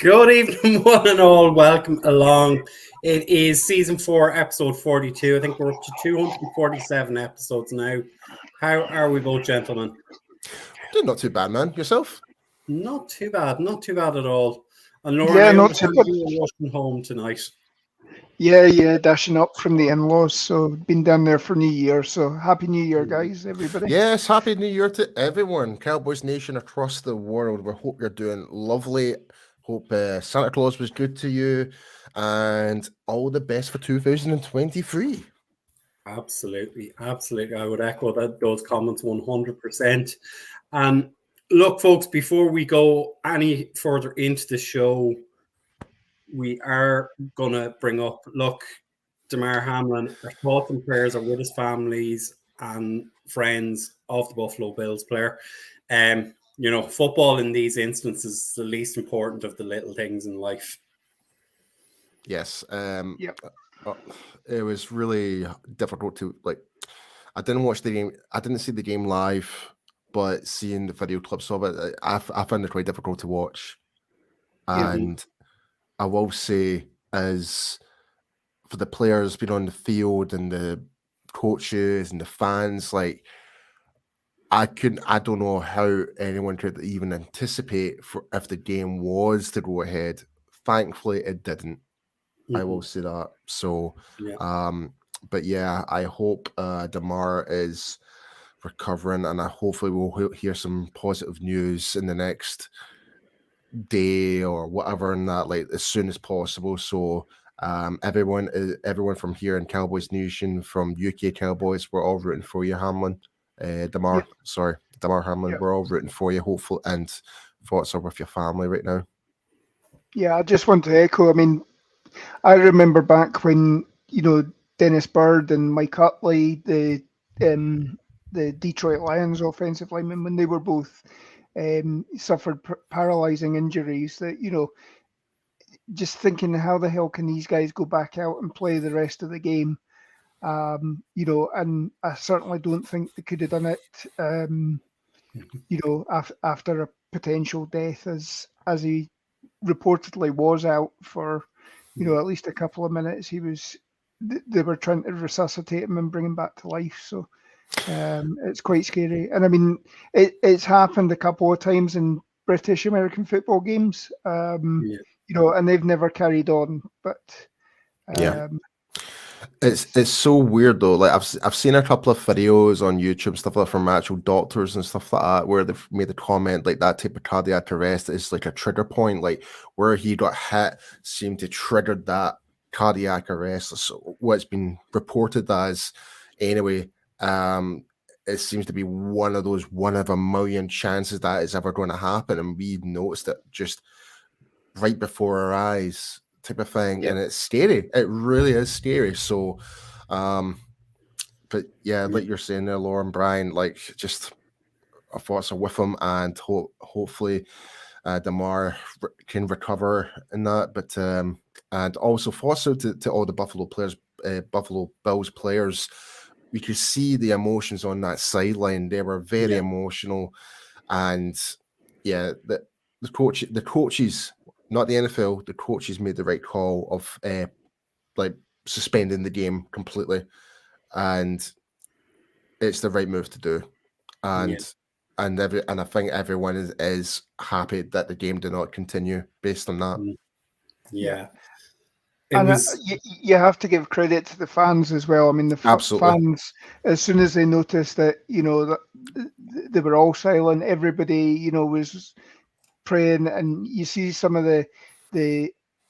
Good evening, one and all. Welcome along. It is season 4, episode 42. I think we're up to 247 episodes now. How are we both, gentlemen? Not too bad, man. Yourself? Not too bad. Not too bad at all. And Lauren, Yeah, I not understand too bad. you were rushing home tonight. Yeah, dashing up from the in-laws. So been down there for New Year. So happy New Year, guys, everybody. Yes, happy New Year to everyone. Cowboys Nation across the world. We hope you're doing lovely. Hope Santa Claus was good to you, and all the best for 2023. Absolutely. I would echo those comments 100%. And look, folks, before we go any further into the show, we are going to bring up, Damar Hamlin, our thoughts and prayers are with his families and friends of the Buffalo Bills player. Football in these instances is the least important of the little things in life. Yes. Yep. It was really difficult to I didn't watch the game. I didn't see the game live, but seeing the video clips of it, I found it quite difficult to watch. And I will say, as for the players being on the field and the coaches and the fans, I don't know how anyone could even anticipate for if the game was to go ahead. Thankfully, it didn't. I will say that. So, but yeah, I hope Damar is recovering, and hopefully we'll hear some positive news in the next day or whatever, and that as soon as possible. So everyone from here in Cowboys Nation, from UK Cowboys, we're all rooting for you, Hamlin. Damar Hamlin, we're all rooting for you, hopefully, and thoughts are with your family right now. Yeah, I just want to echo. I mean, I remember back when Dennis Bird and Mike Utley, the Detroit Lions offensive linemen, when they were both suffered paralyzing injuries. That just thinking, how the hell can these guys go back out and play the rest of the game? And I certainly don't think they could have done it. After a potential death, as he reportedly was out for at least a couple of minutes. They were trying to resuscitate him and bring him back to life. So it's quite scary. And I mean, it's happened a couple of times in British American football games, and they've never carried on. But it's so weird though. I've seen a couple of videos on YouTube, stuff like from actual doctors and stuff like that, where they've made the comment that type of cardiac arrest is like a trigger point, where he got hit seemed to trigger that cardiac arrest. So what's been reported as, anyway, it seems to be one of a million chances that is ever going to happen, and we noticed it just right before our eyes, type of thing. And it's scary. It really is scary. So but yeah, like you're saying there, Lauren, Brian, just our thoughts are with him, and hopefully Damar can recover in that. But and also to all the Buffalo Bills players, we could see the emotions on that sideline. They were very emotional, and the coaches, not the NFL, the coaches made the right call of suspending the game completely, and it's the right move to do. And I think everyone is happy that the game did not continue based on that. Yeah. You have to give credit to the fans as well. I mean, the fans, as soon as they noticed that, that they were all silent, everybody, was praying, and you see some of the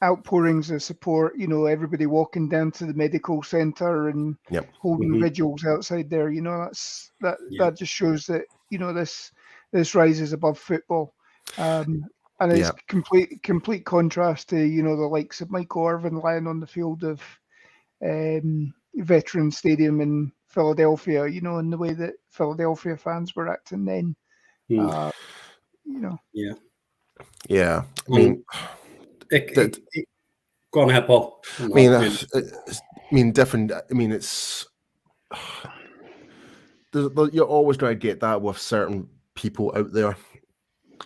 outpourings of support, everybody walking down to the medical center and holding vigils outside there. That just shows that, this rises above football. And it's complete contrast to, the likes of Michael Irvin lying on the field of Veterans Stadium in Philadelphia, and the way that Philadelphia fans were acting then. Yeah. I mean, go on ahead, Paul. Different. I mean, it's you're always going to get that with certain people out there.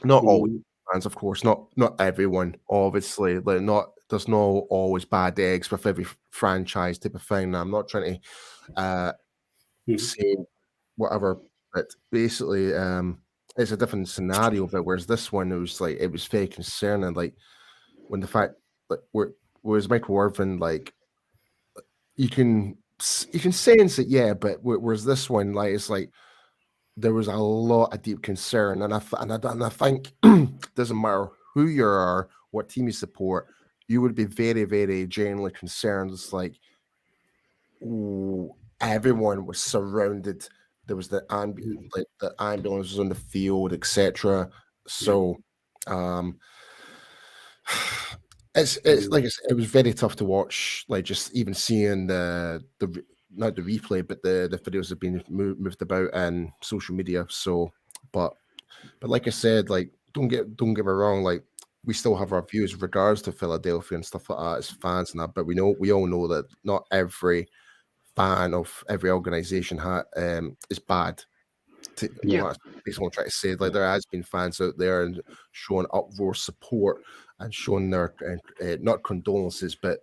Not all. fans, of course, not everyone, obviously. Like, there's no always bad eggs with every franchise type of thing. Now, I'm not trying to say whatever, but basically, it's a different scenario. But whereas this one, it was very concerning. Like, when the fact, like, whereas Michael Irvin, like, you can sense it, yeah. But whereas this one, like, it's like there was a lot of deep concern, and I think doesn't matter who you are, what team you support, you would be very, very genuinely concerned. It's like, ooh, everyone was surrounded. There was the ambulance was on the field, etc. So, it's like I said, it was very tough to watch. Like, just even seeing the not the replay, but the videos have been moved about in social media. So, but like I said, like, don't get me wrong, like, we still have our views with regards to Philadelphia and stuff like that as fans and that, but we all know that not every fan of every organization is bad. That's basically what I'm trying to say. Like, there has been fans out there and showing uproar support and showing their not condolences, but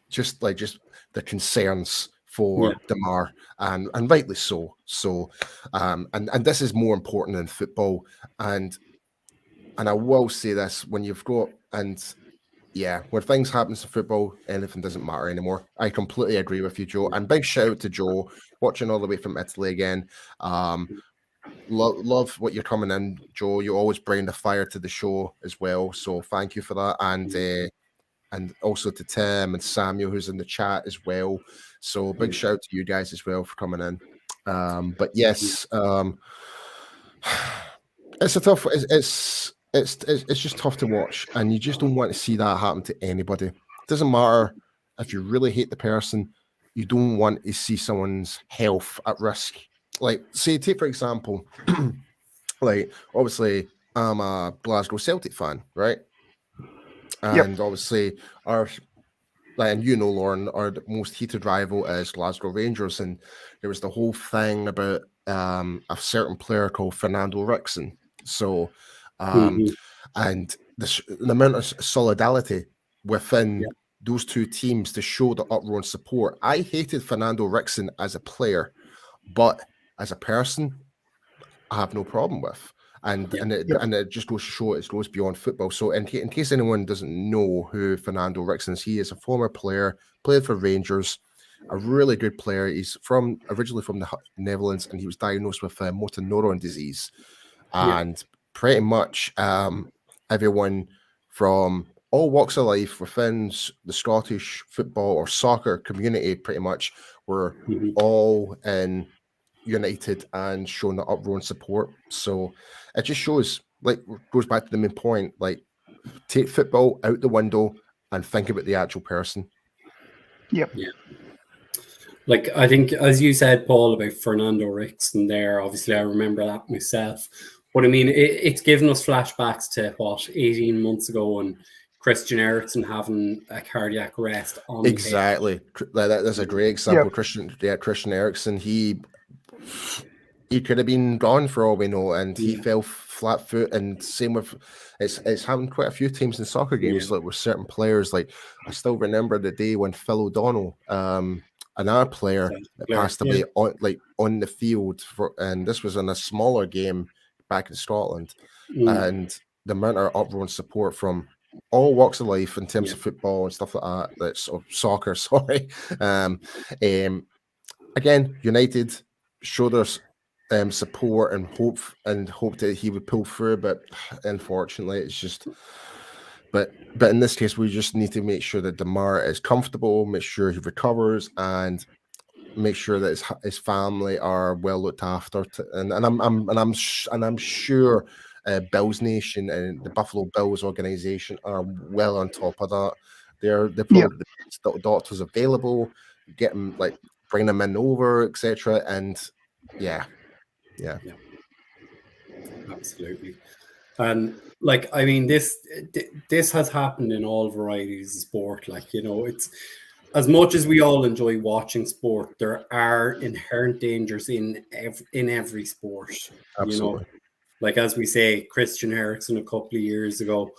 just the concerns for Damar, and rightly so. So, and this is more important than football. And I will say this: when you've got when things happen to football, anything doesn't matter anymore. I completely agree with you, Joe. And big shout out to Joe, watching all the way from Italy again. Love what you're coming in, Joe. You always bring the fire to the show as well. So thank you for that. And also to Tim and Samuel, who's in the chat as well. So big shout out to you guys as well for coming in. But yes, it's a tough. It's just tough to watch, and you just don't want to see that happen to anybody. It doesn't matter if you really hate the person, you don't want to see someone's health at risk. Like, say, take for example, like, obviously, I'm a Glasgow Celtic fan, right? And obviously, and you know, Lauren, our most heated rival is Glasgow Rangers, and there was the whole thing about a certain player called Fernando Rickson. So, and the amount of solidarity within those two teams to show the uproar and support. I hated Fernando Rickson as a player, but as a person, I have no problem with. And it just goes to show it goes beyond football. So in case anyone doesn't know who Fernando Rickson is, he is a former player, played for Rangers, a really good player. He's originally from the Netherlands, and he was diagnosed with motor neuron disease. And pretty much everyone from all walks of life within the Scottish football or soccer community pretty much were all united and showing the uproar and support. So it just shows, like, goes back to the main point, like, take football out the window and think about the actual person. Like, I think, as you said, Paul, about Fernando Rickson there, obviously I remember that myself. But I mean, it's given us flashbacks to 18 months ago, and Christian Eriksen having a cardiac arrest on exactly. That's a great example. Christian Eriksen, he could have been gone for all we know, and he fell flat foot. And same with it's happened quite a few times in soccer games, like with certain players. Like, I still remember the day when Phil O'Donnell, another player that passed away on the field and this was in a smaller game back in Scotland, and the amount of uproar and support from all walks of life in terms of football and stuff like that. Soccer, sorry. Again, United showed us support and hope that he would pull through, but unfortunately, it's just. But in this case, we just need to make sure that Damar is comfortable, make sure he recovers, and make sure that his family are well looked after. And I'm sure Bills Nation and the Buffalo Bills organization are well on top of that. They're probably the doctors available, bring them in over, etc. And yeah, absolutely. And like, I mean, this has happened in all varieties of sport. Like, you know, it's as much as we all enjoy watching sport, there are inherent dangers in every sport. Absolutely. Like, as we say, Christian Eriksen a couple of years ago,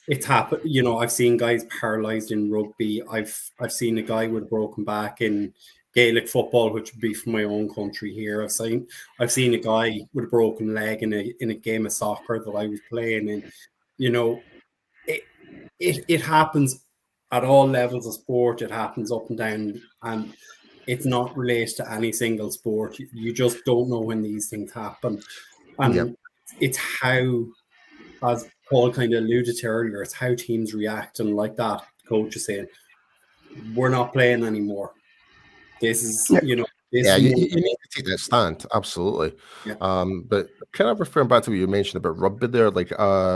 it's happened. You know, I've seen guys paralyzed in rugby. I've seen a guy with a broken back in Gaelic football, which would be from my own country here. I've seen a guy with a broken leg in a game of soccer that I was playing in. You know, it happens at all levels of sport. It happens up and down, and it's not related to any single sport. You just don't know when these things happen, and it's how, as Paul kind of alluded to earlier, it's how teams react. And like that coach is saying, we're not playing anymore. This is, you know, this you need to take that stand. Absolutely. Yeah. But kind of referring back to what you mentioned about rugby there, like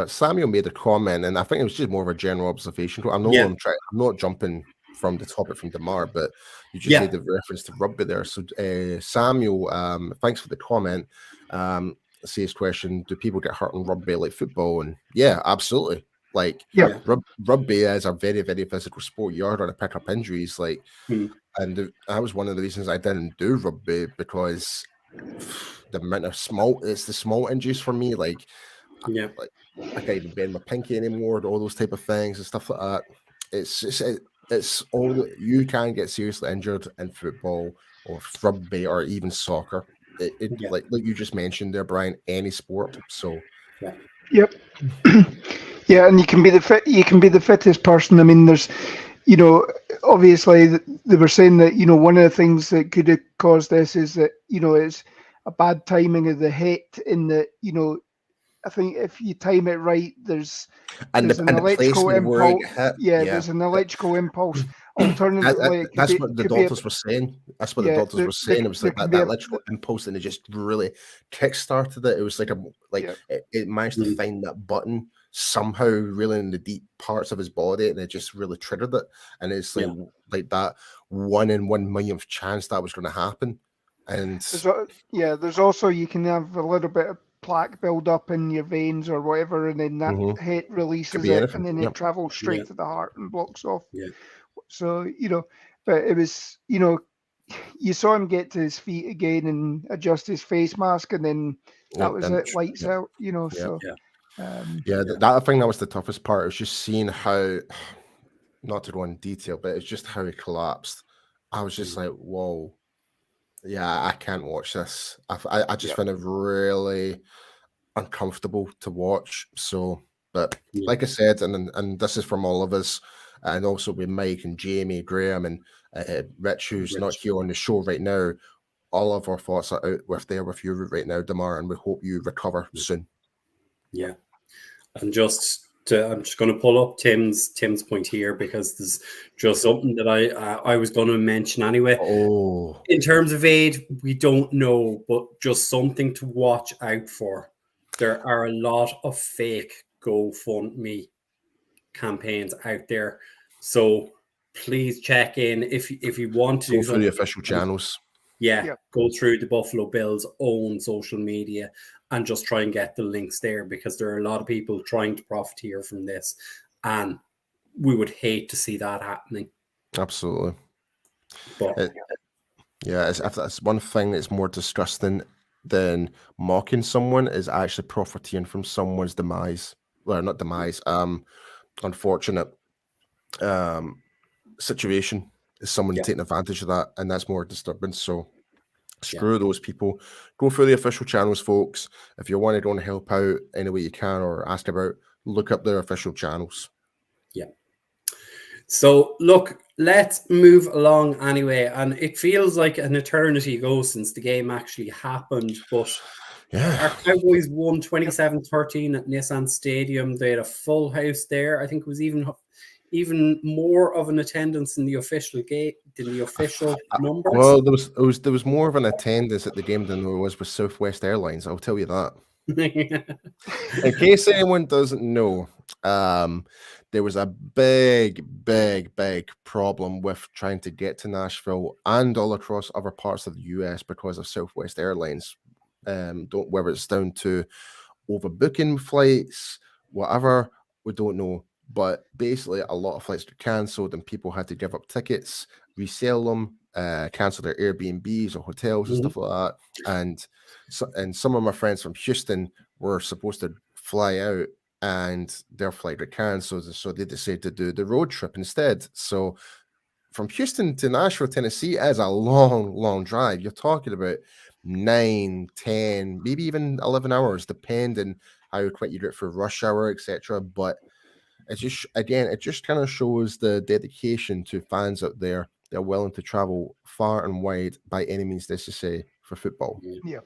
Samuel made a comment, and I think it was just more of a general observation. I know I'm not jumping from the topic from Damar, but you just made the reference to rugby there. So Samuel, thanks for the comment. Says question, do people get hurt in rugby like football? And yeah, absolutely. Like rugby is a very, very physical sport. You're going to pick up injuries. Like, and that was one of the reasons I didn't do rugby, because the amount of it's the small injuries for me. Like, like I can't even bend my pinky anymore. All those type of things and stuff like that. It's all, you can get seriously injured in football or rugby or even soccer. Like you just mentioned there, Brian, any sport. So and you can be the fittest person. I mean, there's, you know, obviously they were saying that, you know, one of the things that could have caused this is that, you know, it's a bad timing of the hit, in that, you know, I think if you time it right, there's an electrical impulse. There's an electrical impulse. Alternatively, that's what the doctors were saying. That's what the doctors were saying. It was like that electrical impulse, and it just really kick-started it. It was like it managed to find that button somehow, really in the deep parts of his body, and it just really triggered it. And it's like that 1 in 1 millionth chance that was going to happen. And there's also, you can have a little bit of plaque build up in your veins or whatever, and then that hit releases it, and then it travels straight to the heart and blocks off. So, you know, but it was, you know, you saw him get to his feet again and adjust his face mask, and then that was it, lights out, you know. So that thing, that was the toughest part. It was just seeing how, not to go in detail, but it's just how he collapsed. I was just like, whoa. Yeah, I can't watch this. I just find it really uncomfortable to watch. So, but like I said, and this is from all of us, and also with Mike and Jamie, Graham, and Rich, who's not here on the show right now. All of our thoughts are out with you right now, Damar, and we hope you recover soon. Yeah, and I'm just going to pull up Tim's point here, because there's just something that I was going to mention anyway. Oh, in terms of aid, we don't know, but just something to watch out for. There are a lot of fake GoFundMe campaigns out there, so please check in if you want to go through the official channels. Go through the Buffalo Bills' own social media and just try and get the links there, because there are a lot of people trying to profiteer from this, and we would hate to see that happening. Absolutely. But it's one thing that's more disgusting than mocking someone is actually profiteering from someone's demise. Well, not demise, unfortunate situation. Is someone taking advantage of that, and that's more disturbing. So screw those people. Go through the official channels, folks. If you want to go and help out any way you can or ask about, look up their official channels. So look, let's move along anyway. And it feels like an eternity ago since the game actually happened, but our Cowboys won 27-13 at Nissan Stadium. They had a full house there. I think it was even more of an attendance in the official gate than the official numbers. Well, there was more of an attendance at the game than there was with Southwest Airlines. I'll tell you that. In case anyone doesn't know, there was a big problem with trying to get to Nashville and all across other parts of the US because of Southwest Airlines. Whether it's down to overbooking flights, whatever, we don't know. But basically, a lot of flights were cancelled, and people had to give up tickets, resell them, cancel their Airbnbs or hotels and stuff like that. And some of my friends from Houston were supposed to fly out, and their flight got cancelled, so they decided to do the road trip instead. So from Houston to Nashville, Tennessee is a long, long drive. You're talking about 9, 10, maybe even 11 hours, depending how quick you do it for rush hour, etc. But it's just, again, it just kind of shows the dedication to fans out there. They're willing to travel far and wide by any means necessary for football. Yeah.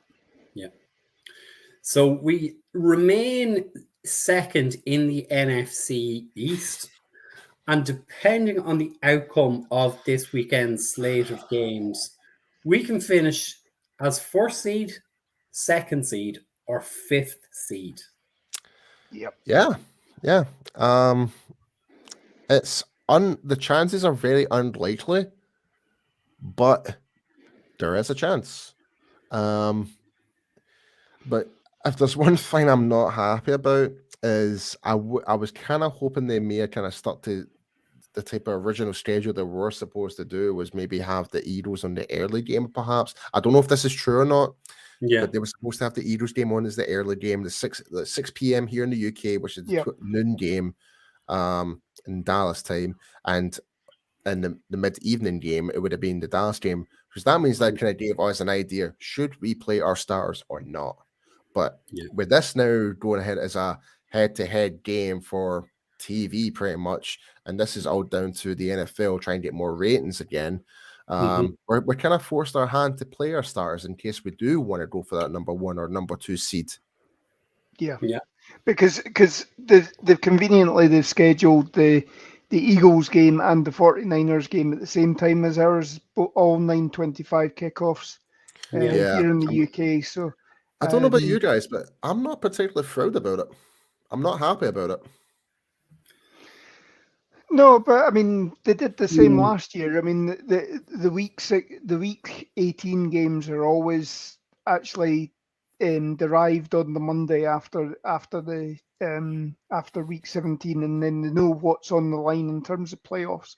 So we remain second in the NFC East. And depending on the outcome of this weekend's slate of games, we can finish as first seed, second seed, or fifth seed. Yep. Yeah. It's the chances are very unlikely, but there is a chance. But if there's one thing I'm not happy about is I was kind of hoping they may have kind of stuck to the type of original schedule they were supposed to do, was maybe have the Eagles on the early game, perhaps. I don't know if this is true or not. Yeah. But they were supposed to have the Eagles game on as the early game, the 6 p.m. here in the UK, which is the noon game in Dallas time. And in the mid-evening game, it would have been the Dallas game, because that means that kind of gave us an idea, should we play our stars or not? But with this now going ahead as a head-to-head game for TV pretty much, and this is all down to the NFL trying to get more ratings again, we're kind of forced our hand to play our stars in case we do want to go for that number 1 or number 2 seed. Yeah. Because they've conveniently scheduled the Eagles game and the 49ers game at the same time as ours, all 9:25 kickoffs here in the UK. So I don't know about you guys, but I'm not particularly thrilled about it. I'm not happy about it. No, but I mean, they did the same last year. I mean, the week 18 games are always actually derived on the Monday after week 17, and then they know what's on the line in terms of playoffs.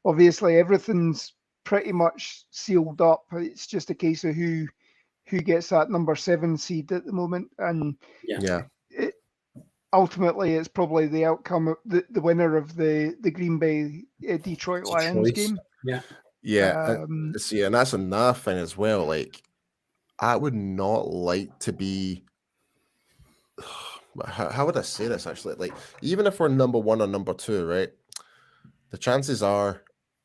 Obviously, everything's pretty much sealed up. It's just a case of who gets that number 7 seed at the moment, and ultimately, it's probably the outcome of the winner of the Green Bay Detroit Lions game. And that's another thing as well. Like, I would not like to be. How would I say this actually? Like, even if we're number 1 or number 2, right? The chances are,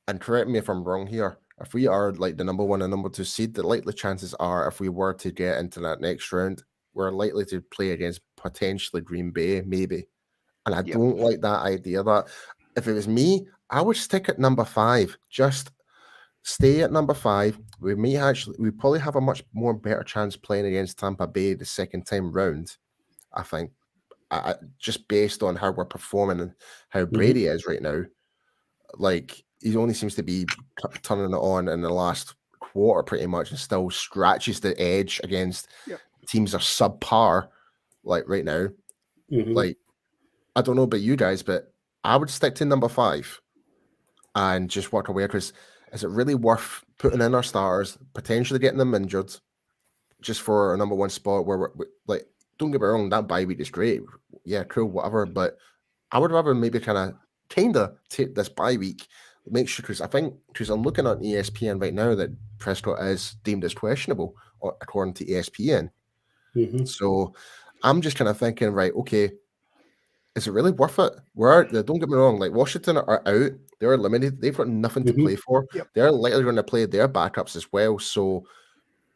and correct me if I'm wrong here, if we are like the number 1 and number 2 seed, the likely chances are, if we were to get into that next round, we're likely to play against potentially Green Bay, maybe. And I don't like that idea. That if it was me, I would stick at number 5. Just stay at number 5. We probably have a much more better chance playing against Tampa Bay the second time round, I think. Just based on how we're performing and how Brady is right now. Like, he only seems to be turning it on in the last quarter pretty much, and still scratches the edge against teams that are subpar, like right now. Like, I don't know about you guys, but I would stick to number 5 and just walk away, because is it really worth putting in our stars, potentially getting them injured, just for a number 1 spot where we're like, don't get me wrong, that bye week is great. Yeah, cool, whatever. But I would rather maybe kind of take this bye week, make sure, because I'm looking on ESPN right now that Prescott is deemed as questionable according to ESPN. So I'm just kind of thinking, right, okay, is it really worth it? Don't get me wrong, like, Washington are out, they're eliminated, they've got nothing to play for. They're likely going to play their backups as well. So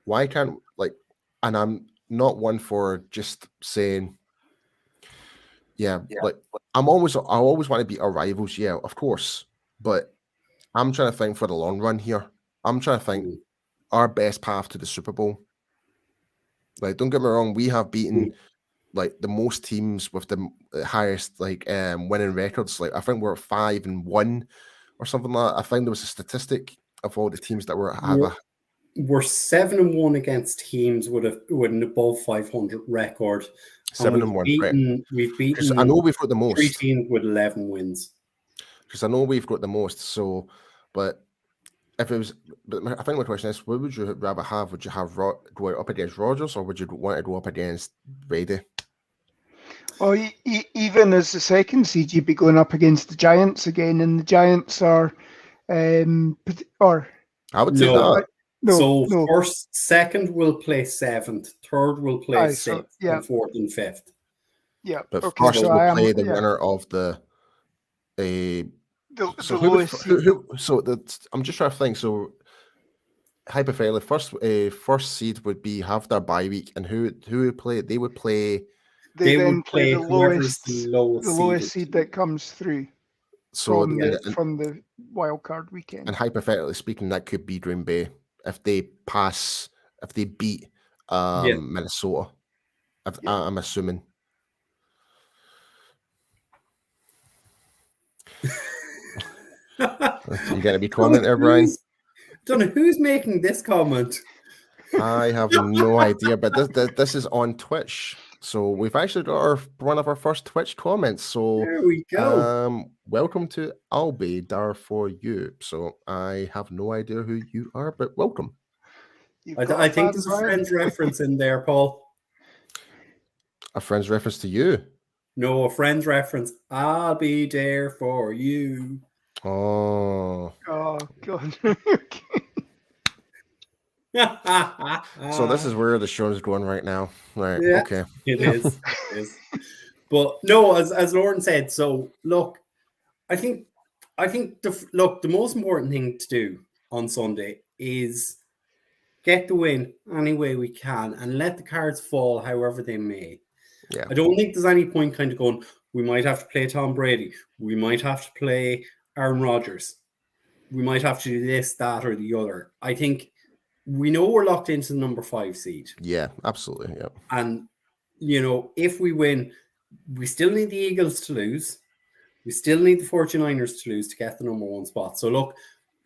why can't, like, and I'm not one for just saying, like, I always want to beat our rivals, of course, but I'm trying to think for the long run here. I'm trying to think our best path to the Super Bowl. Like, don't get me wrong, we have beaten like the most teams with the highest winning records. Like, I think we're 5-1 or something like that. I think there was a statistic of all the teams that we're 7-1 against teams with an above 500 record. 7-1. We've beaten. I know we've got the most. 3 teams with 11 wins. Because I know we've got the most. So, but if it was, I think my question is, what would you rather have? Would you have go up against Rodgers, or would you want to go up against Brady? Well, even as the second seed, you'd be going up against the Giants again, and the Giants are, or I would say No. that. no, first, second will play 7th, third will play 6th, yeah. and 4th and 5th. Yeah. But Okay, first so we'll I am play the winner of the the lowest seed. I'm just trying to think. So hypothetically, first seed would have their bye week, and who would play? They would play. They then would play the whoever's lowest seed that comes through So from the wild card weekend. And hypothetically speaking, that could be Green Bay if they beat Minnesota. I'm assuming. I'm getting a wee comment there, Brian. Don't know who's making this comment. I have no idea, but this is on Twitch, so we've actually got one of our first Twitch comments. So there we go. Welcome to I'll Be There For You. So I have no idea who you are, but welcome. I think there's a Friends reference in there, Paul. A Friends reference to you? No, a Friends reference. I'll be there for you. Oh. Oh, God. So this is where the show is going right now. Right. Yeah, okay. It is. But no, as Lauren said, so look, I think the most important thing to do on Sunday is get the win any way we can and let the cards fall however they may. Yeah. I don't think there's any point kind of going, we might have to play Tom Brady. We might have to play Aaron Rodgers. We might have to do this, that, or the other. I think we know we're locked into the number 5 seed. Yeah, absolutely. Yeah. And, if we win, we still need the Eagles to lose. We still need the 49ers to lose to get the number 1 spot. So, look,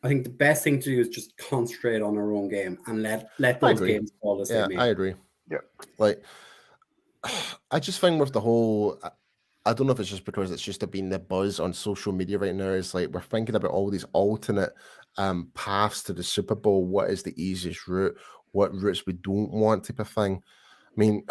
I think the best thing to do is just concentrate on our own game and let those games fall as they may. I agree. Yeah. Like, I just think with the whole, I don't know if it's just because it's just been the buzz on social media right now. It's like we're thinking about all these alternate paths to the Super Bowl. What is the easiest route? What routes we don't want, type of thing. I mean,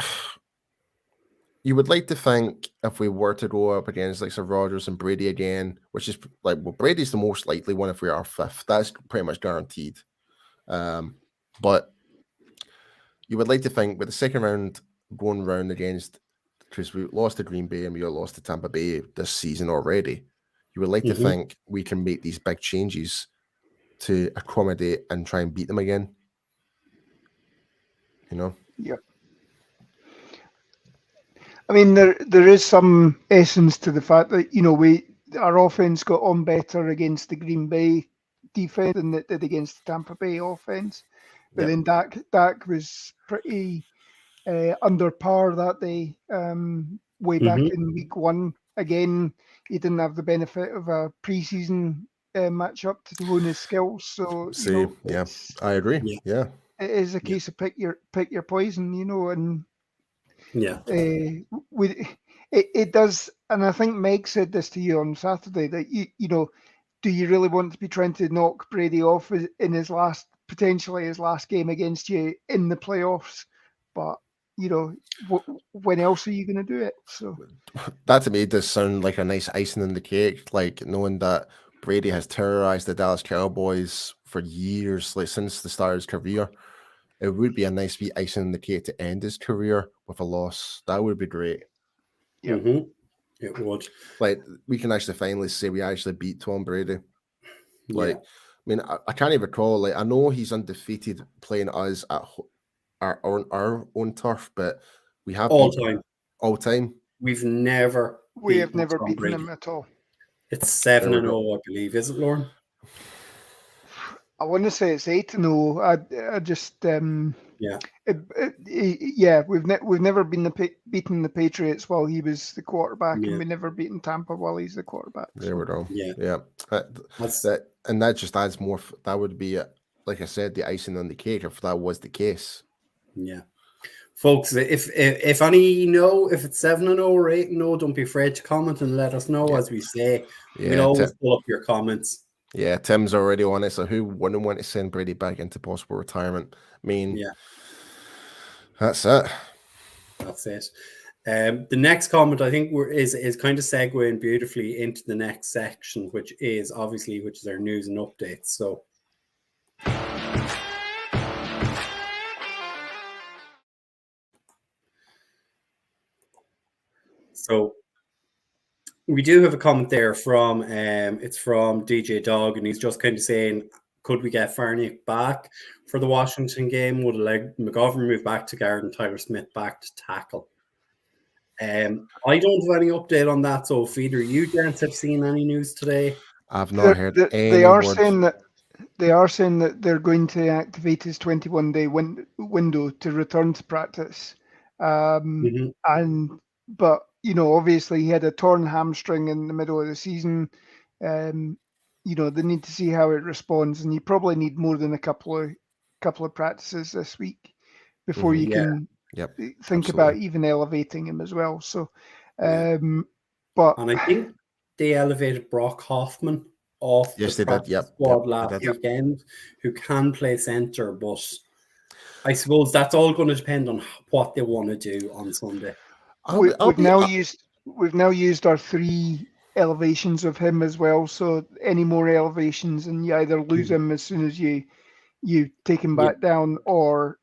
you would like to think if we were to go up against like Sir Rodgers and Brady again, which is like, well, Brady's the most likely one if we are 5th. That's pretty much guaranteed. But you would like to think with the second round going round against, because we lost to Green Bay and we lost to Tampa Bay this season already, you would like to think we can make these big changes to accommodate and try and beat them again. Yeah. I mean, there is some essence to the fact that, our offense got on better against the Green Bay defense than it did against the Tampa Bay offense. But then Dak was pretty under par that day, way back in week 1. Again, he didn't have the benefit of a preseason matchup to hone his skills. So, I agree. Yeah. It is a case of pick your poison, and it does. And I think Meg said this to you on Saturday that do you really want to be trying to knock Brady off in potentially his last game against you in the playoffs? But when else are you going to do it? So that to me does sound like a nice icing in the cake, like knowing that Brady has terrorized the Dallas Cowboys for years, like since the start of his career. It would be a nice wee icing in the cake to end his career with a loss. That would be great. Yeah, it would. Like we can actually finally say we actually beat Tom Brady. Like, I mean, I can't even recall. Like, I know he's undefeated playing us at our own turf, but we have all time. We have never beaten him at all. It's 7-0, I believe. Is it, Lauren? I want to say it's 8-0. I just we've never been beaten the Patriots while he was the quarterback, and we never beaten Tampa while he's the quarterback. There we go. Yeah. And that just adds more. That would be, like I said, the icing on the cake if that was the case. Yeah, folks, if any know if it's 7-0 or 8-0, don't be afraid to comment and let us know. As we say, we'll always pull up your comments. Yeah, Tim's already on it. So who wouldn't want to send Brady back into possible retirement? I mean, that's it. That's it. The next comment I think is kind of segueing beautifully into the next section, which is our news and updates. So we do have a comment there from it's from DJ Dog, and he's just kind of saying, could we get Farniak back for the Washington game? Would McGovern move back to guard and Tyler Smith back to tackle? I don't have any update on that. So if either you gents have seen any news today, I've not heard any They are word. saying that they're going to activate his 21-day window to return to practice. But obviously he had a torn hamstring in the middle of the season. They need to see how it responds, and you probably need more than a couple of practices this week before you can think about even elevating him as well. So, and I think they elevated Brock Hoffman off the squad last weekend, who can play centre, but I suppose that's all going to depend on what they want to do on Sunday. We've now used our 3 elevations of him as well. So any more elevations, and you either lose him as soon as you take him back down, or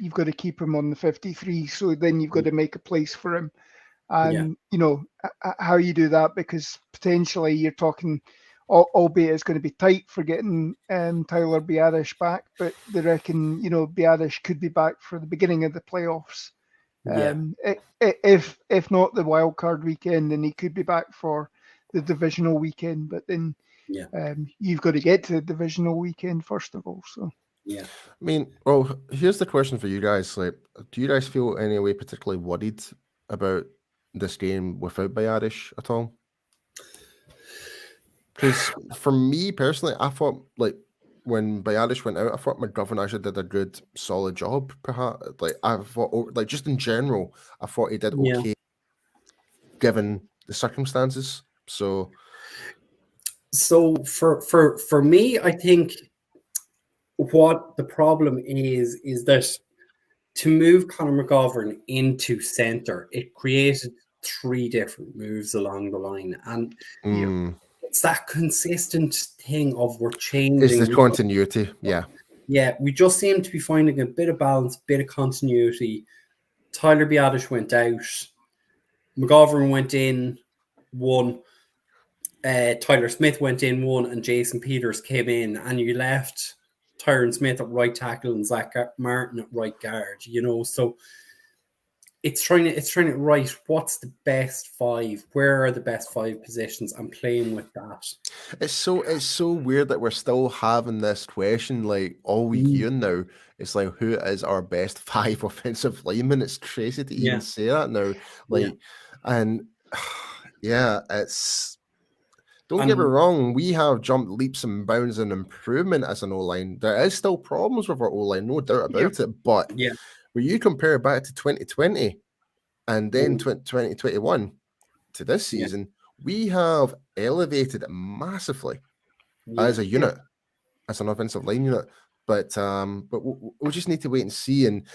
you've got to keep him on the 53. So then you've got to make a place for him. And how you do that, because potentially you're talking, albeit it's going to be tight for getting Tyler Biadasz back, but they reckon Biadasz could be back for the beginning of the playoffs. If not the wild card weekend, then he could be back for the divisional weekend. But then you've got to get to the divisional weekend first of all. So I mean, well, here's the question for you guys: like, do you guys feel any way particularly worried about this game without Biadasz at all? Because for me personally, I thought when Biadasz went out, I thought McGovern actually did a good, solid job. Perhaps, I thought, just in general, I thought he did okay, given the circumstances. So for me, I think what the problem is that to move Conor McGovern into centre, it created 3 different moves along the line, and it's that consistent thing of we're changing. It's the continuity, we just seem to be finding a bit of balance, bit of continuity. Tyler Biadasz went out, McGovern went in 1, Tyler Smith went in 1, and Jason Peters came in, and you left Tyron Smith at right tackle and Zach Martin at right guard. So it's trying to write what's the best 5, where are the best 5 positions, and playing with that. It's so weird that we're still having this question all week here now. It's who is our best 5 offensive linemen? It's crazy to even say that now. And it's, don't get me wrong, we have jumped leaps and bounds in improvement as an O-line. There is still problems with our O-line, no doubt about it. But when you compare back to 2020 and then 2021 to this season, we have elevated massively as a unit, as an offensive line unit. But we'll just need to wait and see and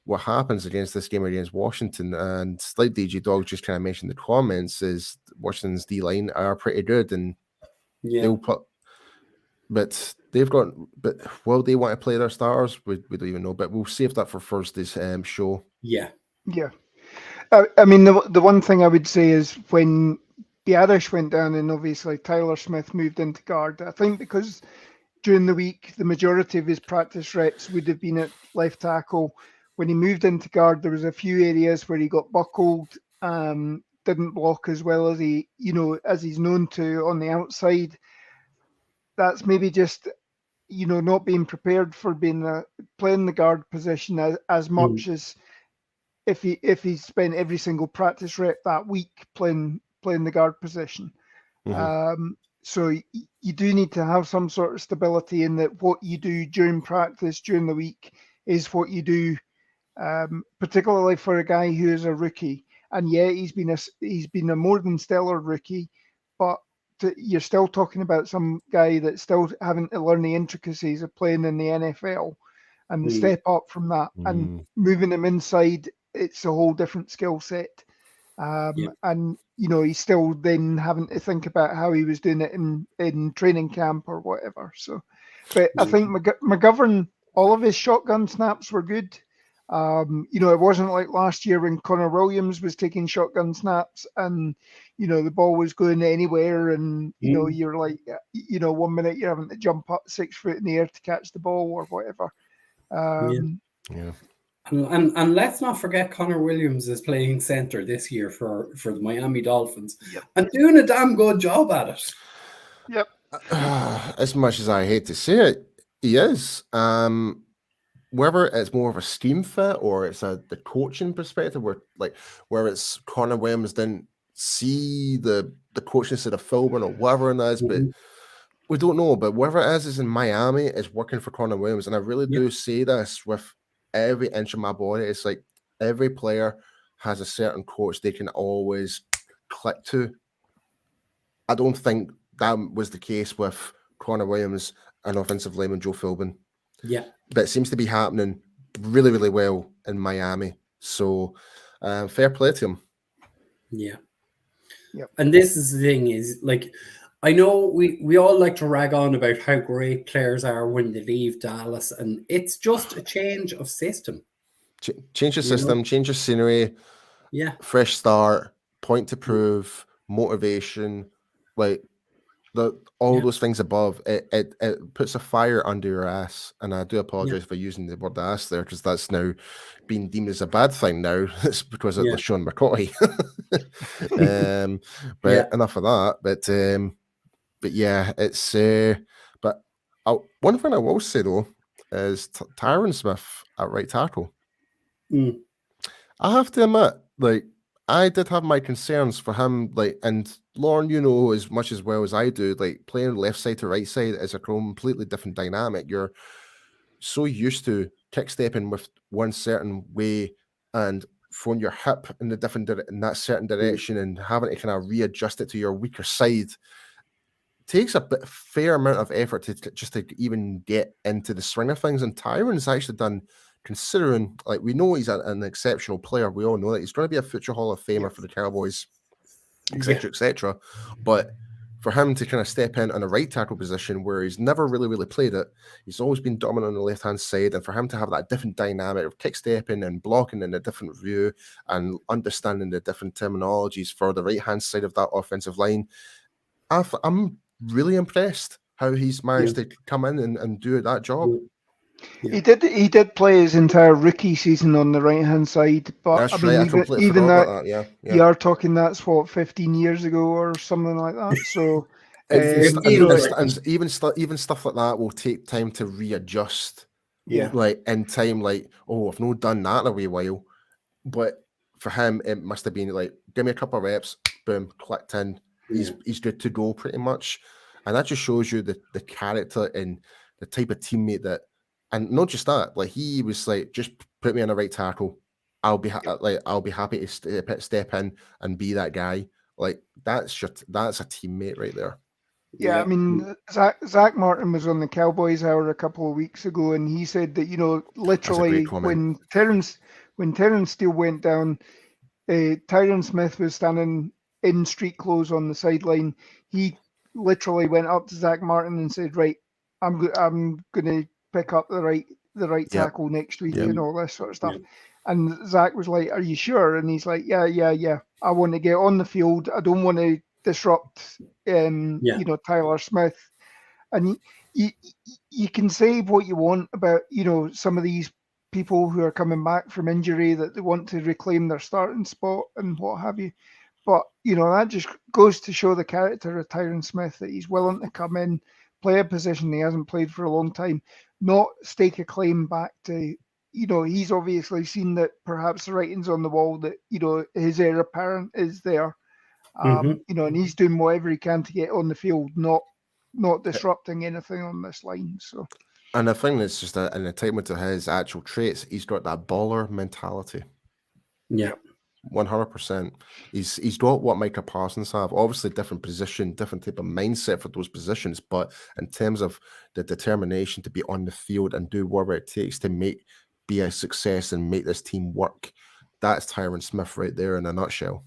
what happens against this game against Washington. And like DJ Dog just kind of mentioned in the comments, is Washington's D-line are pretty good, and they'll put. But will they want to play their stars? We don't even know. But we'll save that for Thursday's show. Yeah. I mean, the one thing I would say is when Biadasz went down and obviously Tyler Smith moved into guard, I think because during the week the majority of his practice reps would have been at left tackle. When he moved into guard, there was a few areas where he got buckled, didn't block as well as as he's known to on the outside. That's maybe just not being prepared for playing the guard position as much as if he spent every single practice rep that week playing the guard position. So you do need to have some sort of stability in that what you do during practice during the week is what you do. Particularly for a guy who is a rookie, and he's been a more than stellar rookie, but you're still talking about some guy that's still having to learn the intricacies of playing in the NFL and the step up from that, and moving him inside it's a whole different skill set. And he's still then having to think about how he was doing it in training camp or whatever. So, but I think McGovern, all of his shotgun snaps were good. It wasn't like last year when Connor Williams was taking shotgun snaps and, the ball was going anywhere and, you're like, 1 minute you're having to jump up 6 foot in the air to catch the ball or whatever. Yeah. And let's not forget Connor Williams is playing center this year for the Miami Dolphins and doing a damn good job at it. Yep. As much as I hate to say it, he is. Whether it's more of a scheme fit or it's the coaching perspective, where it's Connor Williams didn't see the coaching instead of filming or whatever it is, but we don't know. But whatever it is in Miami is working for Connor Williams, and I really do say this with every inch of my body. It's like every player has a certain coach they can always click to. I don't think that was the case with Connor Williams and offensive lineman Joe Philbin. Yeah. But it seems to be happening really, really well in Miami. So fair play to him. Yeah. Yep. And this is the thing is, like, I know we all like to rag on about how great players are when they leave Dallas, and it's just a change of system. Change the system, change your scenery, fresh start, point to prove, motivation, like all those things above. It puts a fire under your ass, and I do apologize for using the word ass there because that's now being deemed as a bad thing now. It's because of the Sean McCoy. But enough of that. But yeah, it's but one thing I will say though is Tyron Smith at right tackle. I have to admit, like, I did have my concerns for him, like, and Lauren, as much as well as I do, like, playing left side to right side is a completely different dynamic. You're so used to kick stepping with one certain way and throwing your hip in that certain direction and having to kind of readjust it to your weaker side. Takes a fair amount of effort to even get into the swing of things, and Tyron's actually done, considering, like, we know he's an exceptional player. We all know that he's going to be a future Hall of Famer for the Cowboys, etc., etc. But for him to kind of step in on a right tackle position where he's never really played it, he's always been dominant on the left hand side, and for him to have that different dynamic of kick stepping and blocking in a different view and understanding the different terminologies for the right hand side of that offensive line, I'm really impressed how he's managed to come in and do that job. He did play his entire rookie season on the right hand side, but that's right. I completely even forgot about that. Yeah. You are talking that's 15 years ago or something like that. So even stuff like that will take time to readjust. Yeah, like in time, like, I've not done that in a wee while, but for him it must have been like, give me a couple of reps, boom, clicked in. He's good to go pretty much, and that just shows you the character and the type of teammate that. And not just that, like, he was like, just put me on a right tackle. I'll be happy to step in and be that guy. Like, that's a teammate right there. Yeah, I mean, Zach Martin was on the Cowboys Hour a couple of weeks ago, and he said that, literally when Terrence Steele went down, Tyron Smith was standing in street clothes on the sideline. He literally went up to Zach Martin and said, "Right, I'm going to pick up the right tackle next week," and all this sort of stuff. And Zach was like, "Are you sure?" And he's like, yeah. I want to get on the field. I don't want to disrupt, Tyler Smith. And you can say what you want about, some of these people who are coming back from injury that they want to reclaim their starting spot and what have you. But, that just goes to show the character of Tyron Smith, that he's willing to come in, play a position he hasn't played for a long time, not stake a claim back to, he's obviously seen that perhaps the writing's on the wall that, his heir apparent is there. And he's doing whatever he can to get on the field, not disrupting anything on this line. So, and the thing is just that in the time to his actual traits, he's got that baller mentality. Yeah. 100%. He's got what Micah Parsons have. Obviously, different position, different type of mindset for those positions. But in terms of the determination to be on the field and do whatever it takes to be a success and make this team work, that's Tyron Smith right there in a nutshell.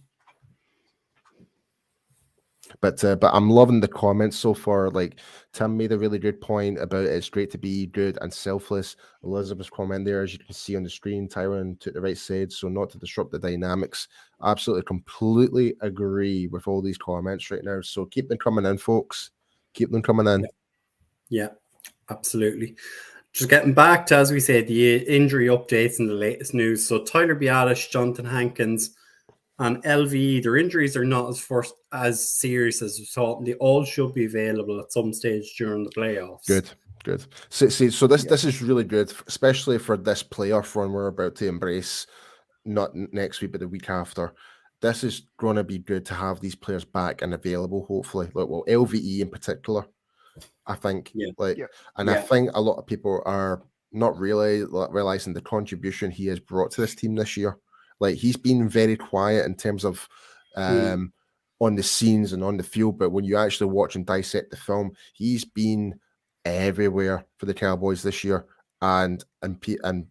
But I'm loving the comments so far. Like Tim made a really good point about it's great to be good and selfless. Elizabeth's comment there, as you can see on the screen, Tyron took the right side, so not to disrupt the dynamics. Absolutely, completely agree with all these comments right now. So keep them coming in, folks. Keep them coming in. Yeah, absolutely. Just getting back to, as we said, the injury updates and the latest news. So Tyler Biadasz, Jonathan Hankins, and LVE, their injuries are not as serious as we thought, and they all should be available at some stage during the playoffs. Good. So this is really good, especially for this playoff run we're about to embrace. Not next week, but the week after. This is going to be good to have these players back and available. Hopefully, well, LVE in particular, I think. I think a lot of people are not really realizing the contribution he has brought to this team this year. Like, he's been very quiet in terms of on the scenes and on the field, but when you actually watch and dissect the film, he's been everywhere for the Cowboys this year. And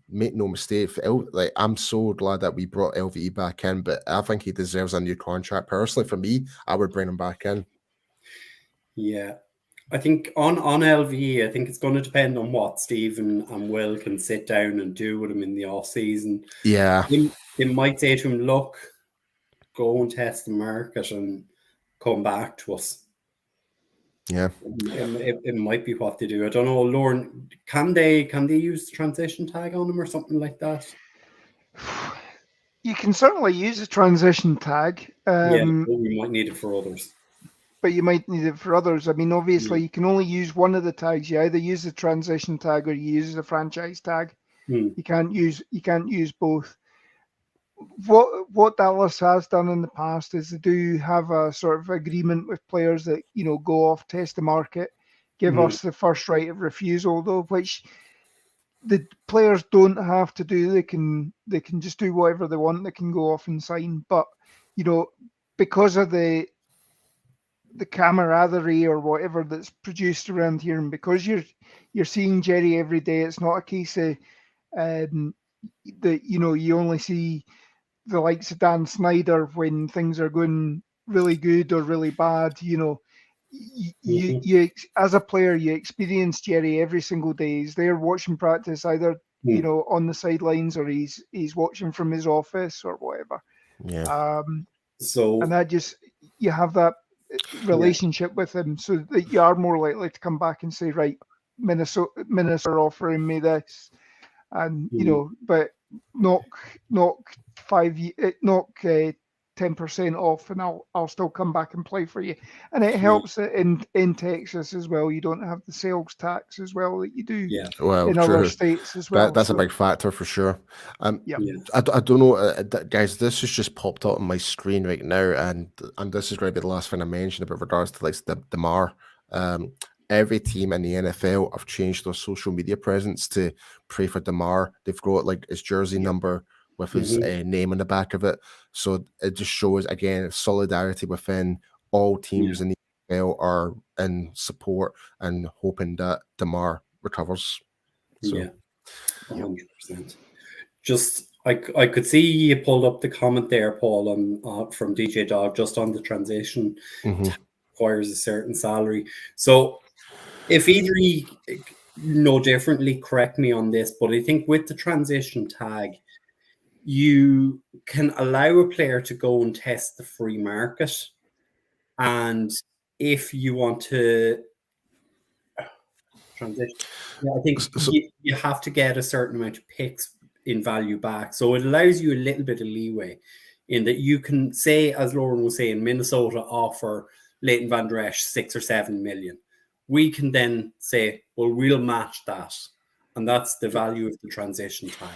make no mistake, like, I'm so glad that we brought LVE back in, but I think he deserves a new contract. Personally, for me, I would bring him back in. Yeah. I think on LV, I think it's going to depend on what Stephen and Will can sit down and do with him in the off season. Yeah, they might say to him, "Look, go and test the market and come back to us." Yeah, it might be what they do. I don't know, Lauren. Can they use the transition tag on him or something like that? You can certainly use a transition tag. Yeah, we might need it for others. But you might need it for others. I mean, obviously, you can only use one of the tags. You either use the transition tag or you use the franchise tag. You can't use both. What Dallas has done in the past is they do have a sort of agreement with players that, you know, go off, test the market, give us the first right of refusal, though, which the players don't have to do. They can just do whatever they want. They can go off and sign. But, you know, because of the camaraderie or whatever that's produced around here, and because you're seeing Jerry every day, it's not a case of that, you know, you only see the likes of Dan Snyder when things are going really good or really bad. You know, you as a player, you experience Jerry every single day. He's there watching practice, either you know, on the sidelines, or he's watching from his office or whatever. And that just, you have that relationship with him, so that you are more likely to come back and say, right, Minnesota are offering me this, and you know, but knock 10% off, and I'll still come back and play for you. And it helps that in Texas as well, you don't have the sales tax as well that you do in other states as well. That's a big factor for sure. I don't know, guys, this has just popped up on my screen right now, and this is going to be the last thing I mention about regards to like the Damar. Every team in the NFL have changed their social media presence to pray for Damar. They've got like his jersey number with his name on the back of it. So it just shows, again, solidarity within all teams in the NFL are in support and hoping that Damar recovers. So. 100%. Just, I could see you pulled up the comment there, Paul, on from DJ Dog, just on the transition requires a certain salary. So if either you know differently, correct me on this, but I think with the transition tag, you can allow a player to go and test the free market. And if you want to transition, I think you have to get a certain amount of picks in value back. So it allows you a little bit of leeway in that you can say, as Lauren was saying, Minnesota offer Leighton Van Der Esch 6 or 7 million. We can then say, well, we'll match that. And that's the value of the transition tag.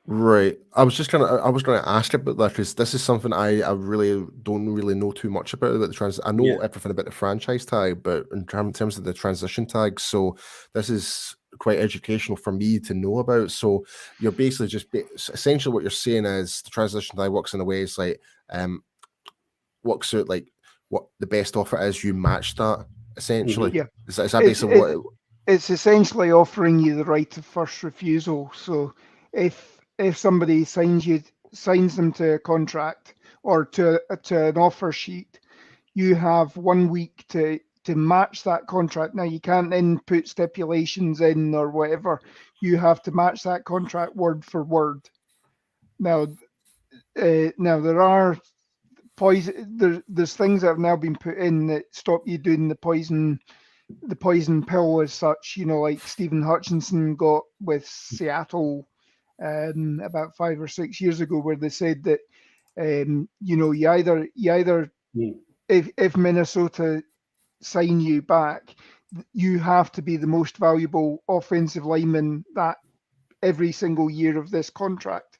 Right. I was gonna ask about that, because this is something I really don't really know too much about the I know everything about the franchise tag, but in terms of the transition tag, so this is quite educational for me to know about. So you're basically essentially what you're saying is the transition tag works in a way it's like works out like what the best offer is, you match that essentially. Is that basically what it's essentially offering you the right of first refusal. So if somebody signs you signs them to a contract or to an offer sheet, you have 1 week to match that contract. Now, you can't then put stipulations in or whatever. You have to match that contract word for word. Now there are there's things that have now been put in that stop you doing the poison pill as such. Like Stephen Hutchinson got with Seattle about 5 or 6 years ago, where they said that you either if Minnesota sign you back, you have to be the most valuable offensive lineman that every single year of this contract.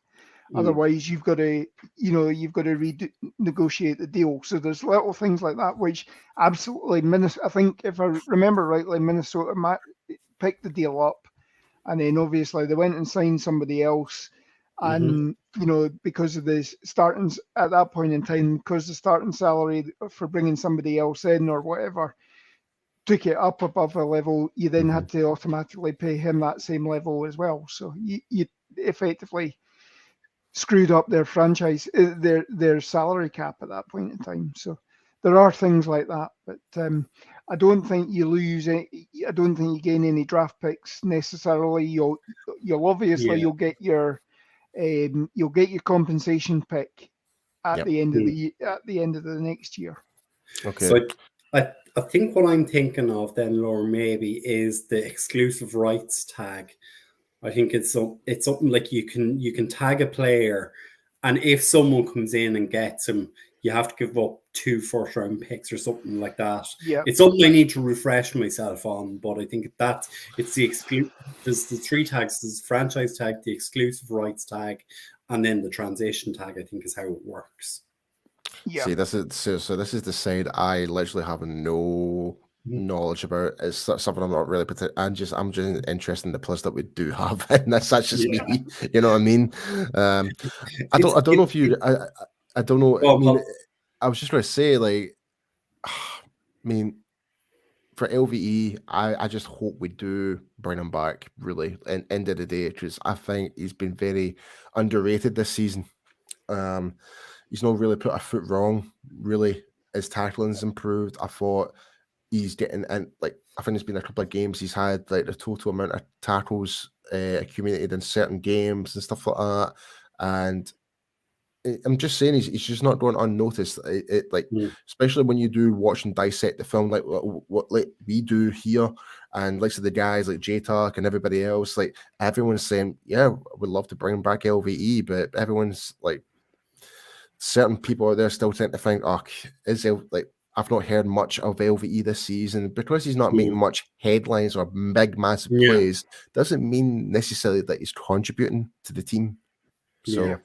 Otherwise, you've got to renegotiate the deal. So there's little things like that which absolutely I think if I remember rightly, Minnesota picked the deal up, and then obviously they went and signed somebody else. And because of the starting at that point in time, because the starting salary for bringing somebody else in or whatever took it up above a level, you then had to automatically pay him that same level as well. So you effectively screwed up their franchise, their salary cap at that point in time. So there are things like that, but I don't think you lose I don't think you gain any draft picks necessarily. You'll obviously you'll get your compensation pick at the end of the next year. Okay. So I think what I'm thinking of then, Laura, maybe is the exclusive rights tag. I think it's something like you can tag a player, and if someone comes in and gets him, you have to give up 2 first-round picks or something like that. Yeah, it's something I need to refresh myself on, but I think it's the exclusive. There's the 3 tags: there's franchise tag, the exclusive rights tag, and then the transition tag. I think is how it works. Yeah. See, this is the side I literally have no knowledge about. It's something I'm not really I'm just interested in the players that we do have, and that's just me. You know what I mean? I don't know if you. I don't know. Well, I mean, I was just going to say, like, I mean, for LVE, I just hope we do bring him back. Really, and end of the day, because I think he's been very underrated this season. He's not really put a foot wrong. Really, his tackling's improved. I thought he's getting, and like I think there's been a couple of games he's had like the total amount of tackles accumulated in certain games and stuff like that. And I'm just saying he's just not going unnoticed. Especially when you do watch and dissect the film, like what like we do here, and like so the guys like J-Talk and everybody else, like everyone's saying, yeah, we'd love to bring back LVE, but everyone's like, certain people out there still tend to think, oh, I've not heard much of LVE this season because he's not making much headlines or big massive plays. Doesn't mean necessarily that he's contributing to the team. So.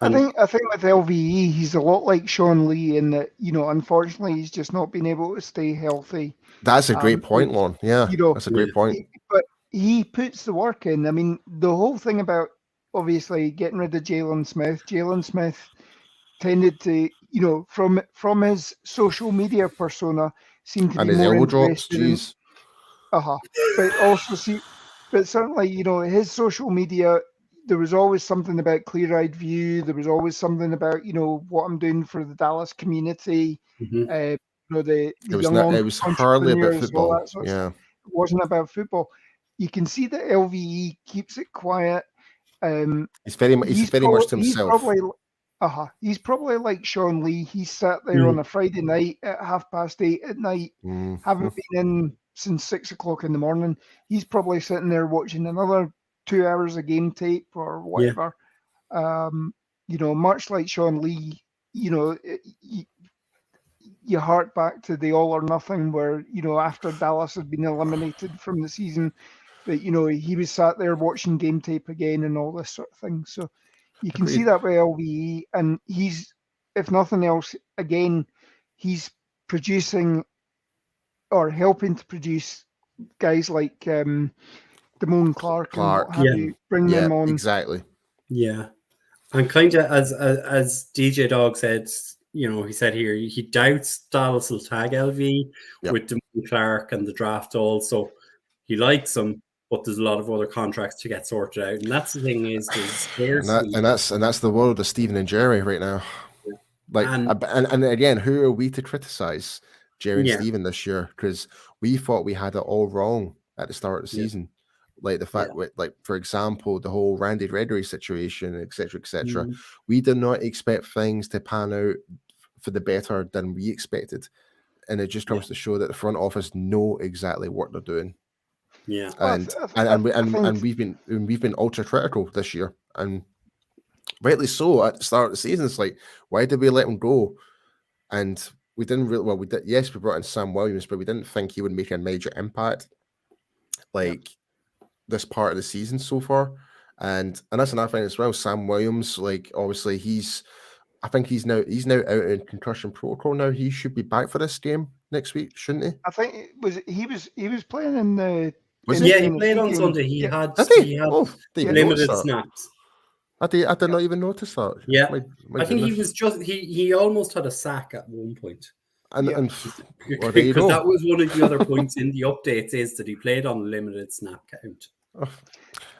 I think with LVE, he's a lot like Sean Lee in that, unfortunately, he's just not been able to stay healthy. That's a great point, Lon. Yeah, that's a great point. But he puts the work in. I mean, the whole thing about obviously getting rid of Jalen Smith tended to, from his social media persona, seemed to be more interested but certainly, his social media. There was always something about clear-eyed view. There was always something about, what I'm doing for the Dallas community. The young it was hardly about football. All that it wasn't about football. You can see that LVE keeps it quiet. He's very much to himself. He's probably like Sean Lee. He sat there on a Friday night at 8:30 at night, haven't been in since 6 o'clock in the morning. He's probably sitting there watching another 2 hours of game tape or whatever. Much like Sean Lee, you hark back to the all or nothing where, after Dallas had been eliminated from the season, that, he was sat there watching game tape again and all this sort of thing. So you can see that with LVE, and he's, if nothing else, again, he's producing or helping to produce guys like Damone Clark and what have you, bring them on. Exactly. Yeah. And kind of as DJ Dog said, he said here, he doubts Dallas will tag LV with Damone Clark and the draft also. He likes him, but there's a lot of other contracts to get sorted out. And that's the thing is there's scarcity. And that's the world of Stephen and Jerry right now. Yeah. Like, and again, who are we to criticize Jerry and Yeah. Stephen this year? Because we thought we had it all wrong at the start of the season. Like the fact, like for example, the whole Randy Reddery situation, etc., etc. We did not expect things to pan out for the better than we expected, and it just comes to show that the front office know exactly what they're doing. Yeah, and we've been ultra critical this year, and rightly so. At the start of the season, it's like, why did we let him go? And we didn't really. Well, we did. Yes, we brought in Sam Williams, but we didn't think he would make a major impact, like this part of the season so far. And that's another thing as well. Sam Williams, like obviously I think he's now out in concussion protocol now. He should be back for this game next week, shouldn't he? I think he was playing in the. He played on Sunday. He had limited snaps. I did not even notice that. Yeah, I think he was he almost had a sack at one point. And because that was one of the other points in the updates is that he played on limited snap count.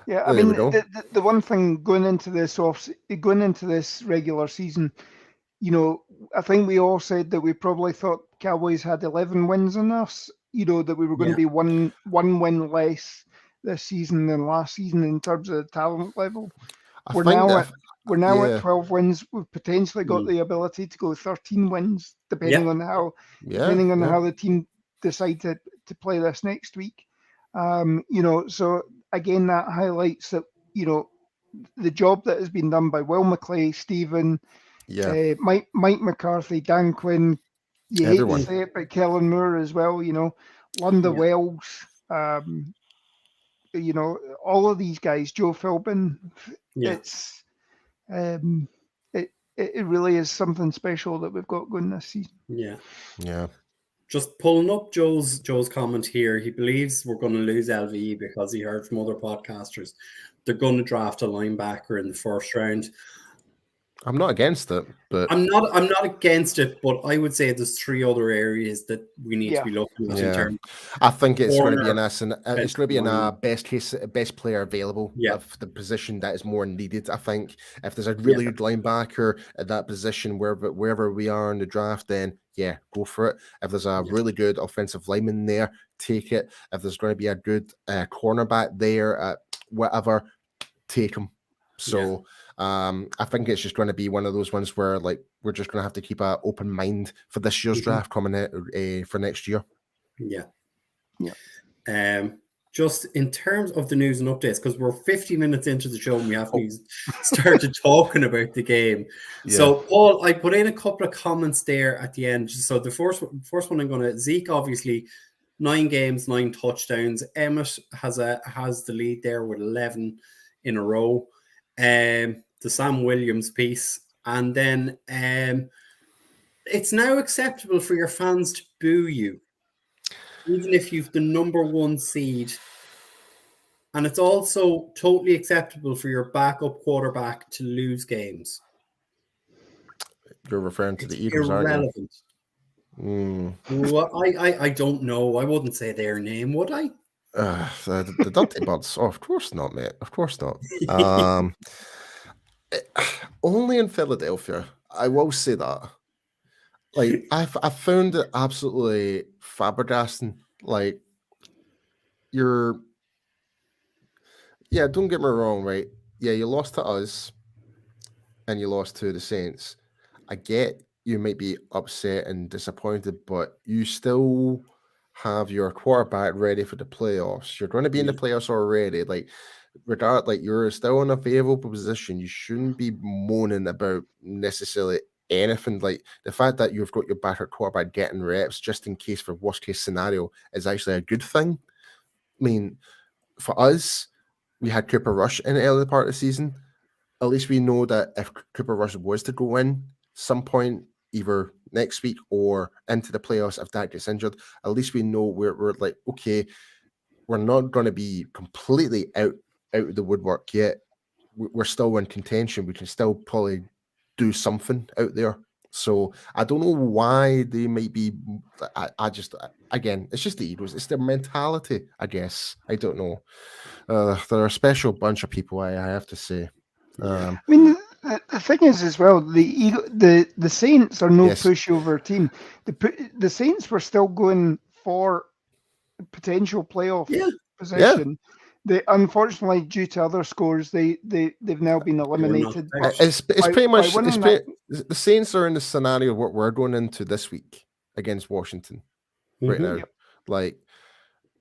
Yeah, I mean the one thing going into this regular season, you know, I think we all said that we probably thought Cowboys had 11 wins in us. You know, that we were going to be one win less this season than last season in terms of the talent level. We're now at 12 wins. We've potentially got the ability to go 13 wins, depending on how the team decide to play this next week. You know, so again, that highlights that, you know, the job that has been done by Will McClay, Stephen, Mike McCarthy, Dan Quinn. You hate to say it, but Kellen Moore as well. You know, Lunda Wells. You know, all of these guys, Joe Philbin. It's it really is something special that we've got going this season. Yeah. Just pulling up Joe's comment here. He believes we're going to lose LVE because he heard from other podcasters they're going to draft a linebacker in the first round. I'm not against it, but I'm not against it, but I would say there's three other areas that we need to be looking at in terms. I think it's going to be it's going to be in a best player available of the position that is more needed. I think if there's a really good linebacker at that position, wherever we are in the draft, then go for it. If there's a really good offensive lineman there, take it. If there's going to be a good cornerback there at whatever, take him. So I think it's just going to be one of those ones where like we're just going to have to keep an open mind for this year's draft coming out for next year. Just in terms of the news and updates, because we're 50 minutes into the show and we haven't started talking about the game. So Paul, I put in a couple of comments there at the end. So the first one I'm going to Zeke, obviously 9 games, 9 touchdowns. Emmett has the lead there with 11 in a row. The Sam Williams piece, and then it's now acceptable for your fans to boo you, even if you've the number 1 seed, and it's also totally acceptable for your backup quarterback to lose games. You're referring to the Eagles, irrelevant. Aren't you? Well, I don't know. I wouldn't say their name, would I? The Dirty Birds. Oh, of course not, mate. Of course not. Only in Philadelphia, I will say that. Like, I found it absolutely flabbergasting. Like, don't get me wrong, right? Yeah, you lost to us, and you lost to the Saints. I get you might be upset and disappointed, but you still have your quarterback ready for the playoffs. You're going to be in the playoffs already. Like, you're still in a favorable position. You shouldn't be moaning about necessarily anything. Like, the fact that you've got your backup quarterback getting reps just in case for worst case scenario is actually a good thing. I mean, for us, we had Cooper Rush in the early part of the season. At least we know that if Cooper Rush was to go in some point, either next week or into the playoffs, if that gets injured, at least we know we're like, okay, we're not going to be completely out of the woodwork yet. We're still in contention. We can still probably do something out there. So I don't know why they might be. I just, again, it's just the Eagles. It's their mentality, I guess. I don't know. They're a special bunch of people, I have to say. I mean, the thing is as well, the Saints are no pushover team. The Saints were still going for potential playoff position. They, unfortunately, due to other scores, they've now been eliminated. It's pretty much the Saints are in the scenario of what we're going into this week against Washington right now. Yep. Like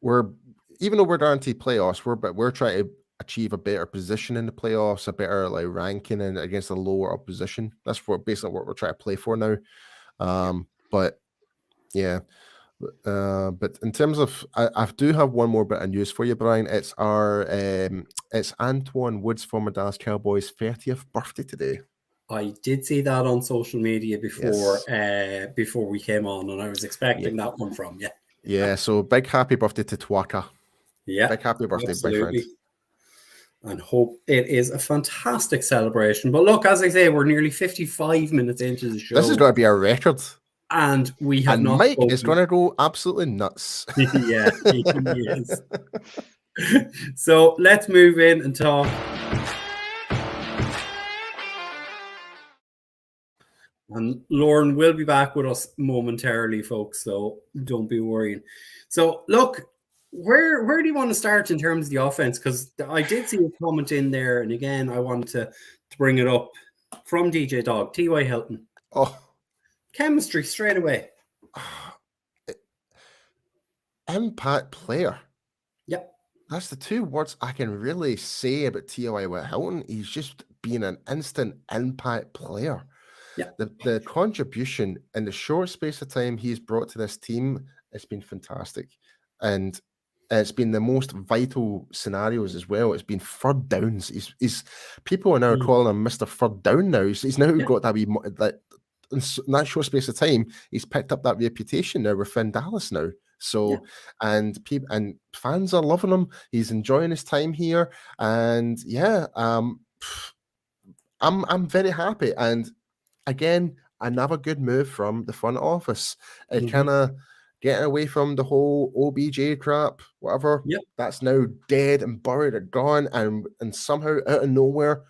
even though we're guaranteed playoffs, we're trying to achieve a better position in the playoffs, a better like ranking and against a lower opposition. That's basically what we're trying to play for now. But yeah. But in terms of, I do have one more bit of news for you, Brian. It's it's Antoine Wood's former Dallas Cowboys 30th birthday today. I did see that on social media before we came on, and I was expecting that one from you. Yeah, so big happy birthday to Twaka. Yeah, big happy birthday, my friend. And hope it is a fantastic celebration. But look, as I say, we're nearly 55 minutes into the show. This is going to be a record. And we have not. Mike is going to go absolutely nuts. Yeah, he is. So let's move in and talk. And Lauren will be back with us momentarily, folks. So don't be worrying. So look, where do you want to start in terms of the offense? Because I did see a comment in there, and again, I wanted to bring it up from DJ Dog, T.Y. Hilton. Oh. Chemistry straight away. Impact player. Yep. That's the two words I can really say about T.Y. Hilton. He's just been an instant impact player. Yeah. The contribution in the short space of time he's brought to this team has been fantastic. And it's been the most vital scenarios as well. It's been third downs. He's people are now calling him Mr. Third Down now. He's now got that wee in that short space of time, he's picked up that reputation now within Dallas now. So, and fans are loving him. He's enjoying his time here, and I'm very happy. And again, another good move from the front office. It kind of getting away from the whole OBJ crap, whatever. Yep. That's now dead and buried and gone, and somehow out of nowhere,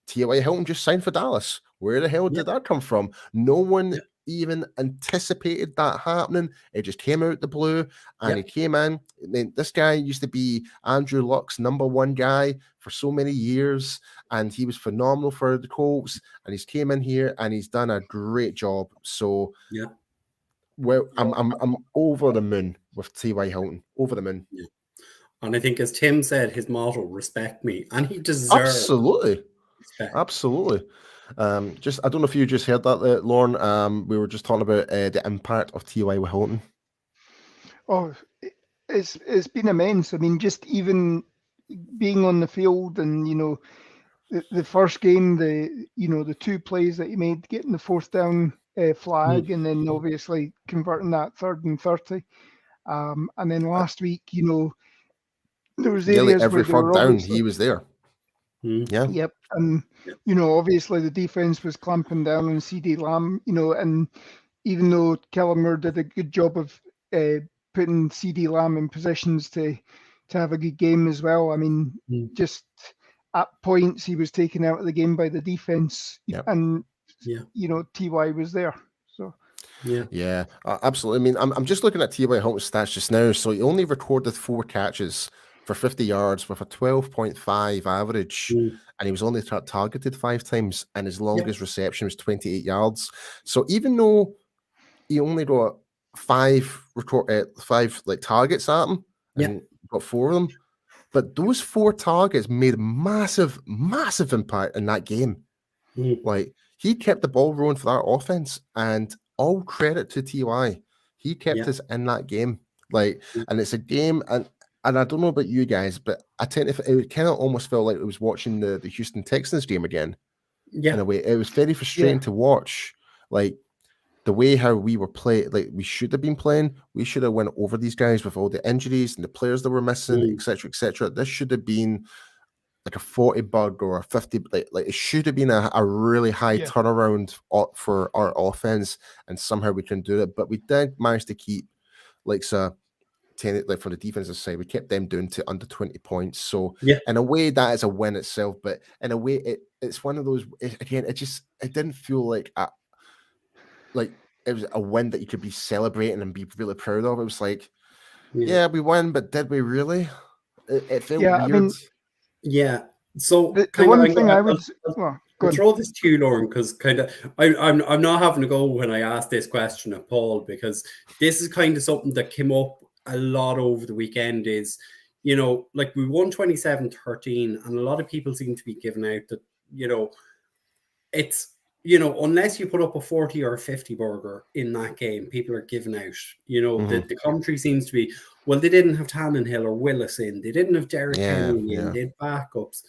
T.Y. Hilton just signed for Dallas. Where the hell did that come from? No one even anticipated that happening. It just came out the blue, and he came in. This guy used to be Andrew Luck's #1 guy for so many years, and he was phenomenal for the Colts. And he's came in here, and he's done a great job. So, well, I'm over the moon with T.Y. Hilton. Over the moon. Yeah. And I think, as Tim said, his motto, respect me. And he deserves absolutely. Respect. Absolutely. Just I don't know if you just heard that, Lauren. We were just talking about the impact of T.Y. Hilton. Oh, it's been immense. I mean, just even being on the field, and the first game, the two plays that he made, getting the fourth down flag, and then obviously converting that 3rd and 30. And then last week, there was areas nearly every where 3rd down he was there. Yeah. Yep. And obviously the defense was clamping down on CD Lamb, and even though Kellen Moore did a good job of putting CD Lamb in positions to have a good game as well. I mean, just at points he was taken out of the game by the defense, and TY was there. So yeah, absolutely. I mean, I'm just looking at T.Y. Hilton's stats just now. So he only recorded 4 catches for 50 yards with a 12.5 average, and he was only targeted 5 times, and his longest reception was 28 yards. So even though he only got 5 targets at him, and got 4 of them, but those 4 targets made massive impact in that game. Like, he kept the ball rolling for that offense, and all credit to T.Y. He kept us in that game. Like, and it's a game, and I don't know about you guys, but it kind of almost felt like it was watching the Houston Texans game again. In a way, it was very frustrating to watch. Like, the way how we were playing, like we should have been playing. We should have went over these guys with all the injuries and the players that were missing, etc., etc. This should have been like a 40 burger or a 50, like it should have been a really high turnaround for our offense, and somehow we can do it. But we did manage to keep like from the defensive side, we kept them down to under 20 points. So in a way, that is a win itself. But in a way, it's one of those. It didn't feel like it was a win that you could be celebrating and be really proud of. It was like, yeah, we won, but did we really? It felt weird. I mean, so the one thing I would I'll throw this to you, Lauren, because kind of I'm not having to go when I asked this question of Paul, because this is kind of something that came up a lot over the weekend. Is, you know, like we won 27-13, and a lot of people seem to be giving out that, you know, it's, you know, unless you put up a 40 or a 50 burger in that game, people are giving out. You know, the commentary seems to be, well, they didn't have Tannenhill or Willis in. They didn't have Derek Henry in. They had backups.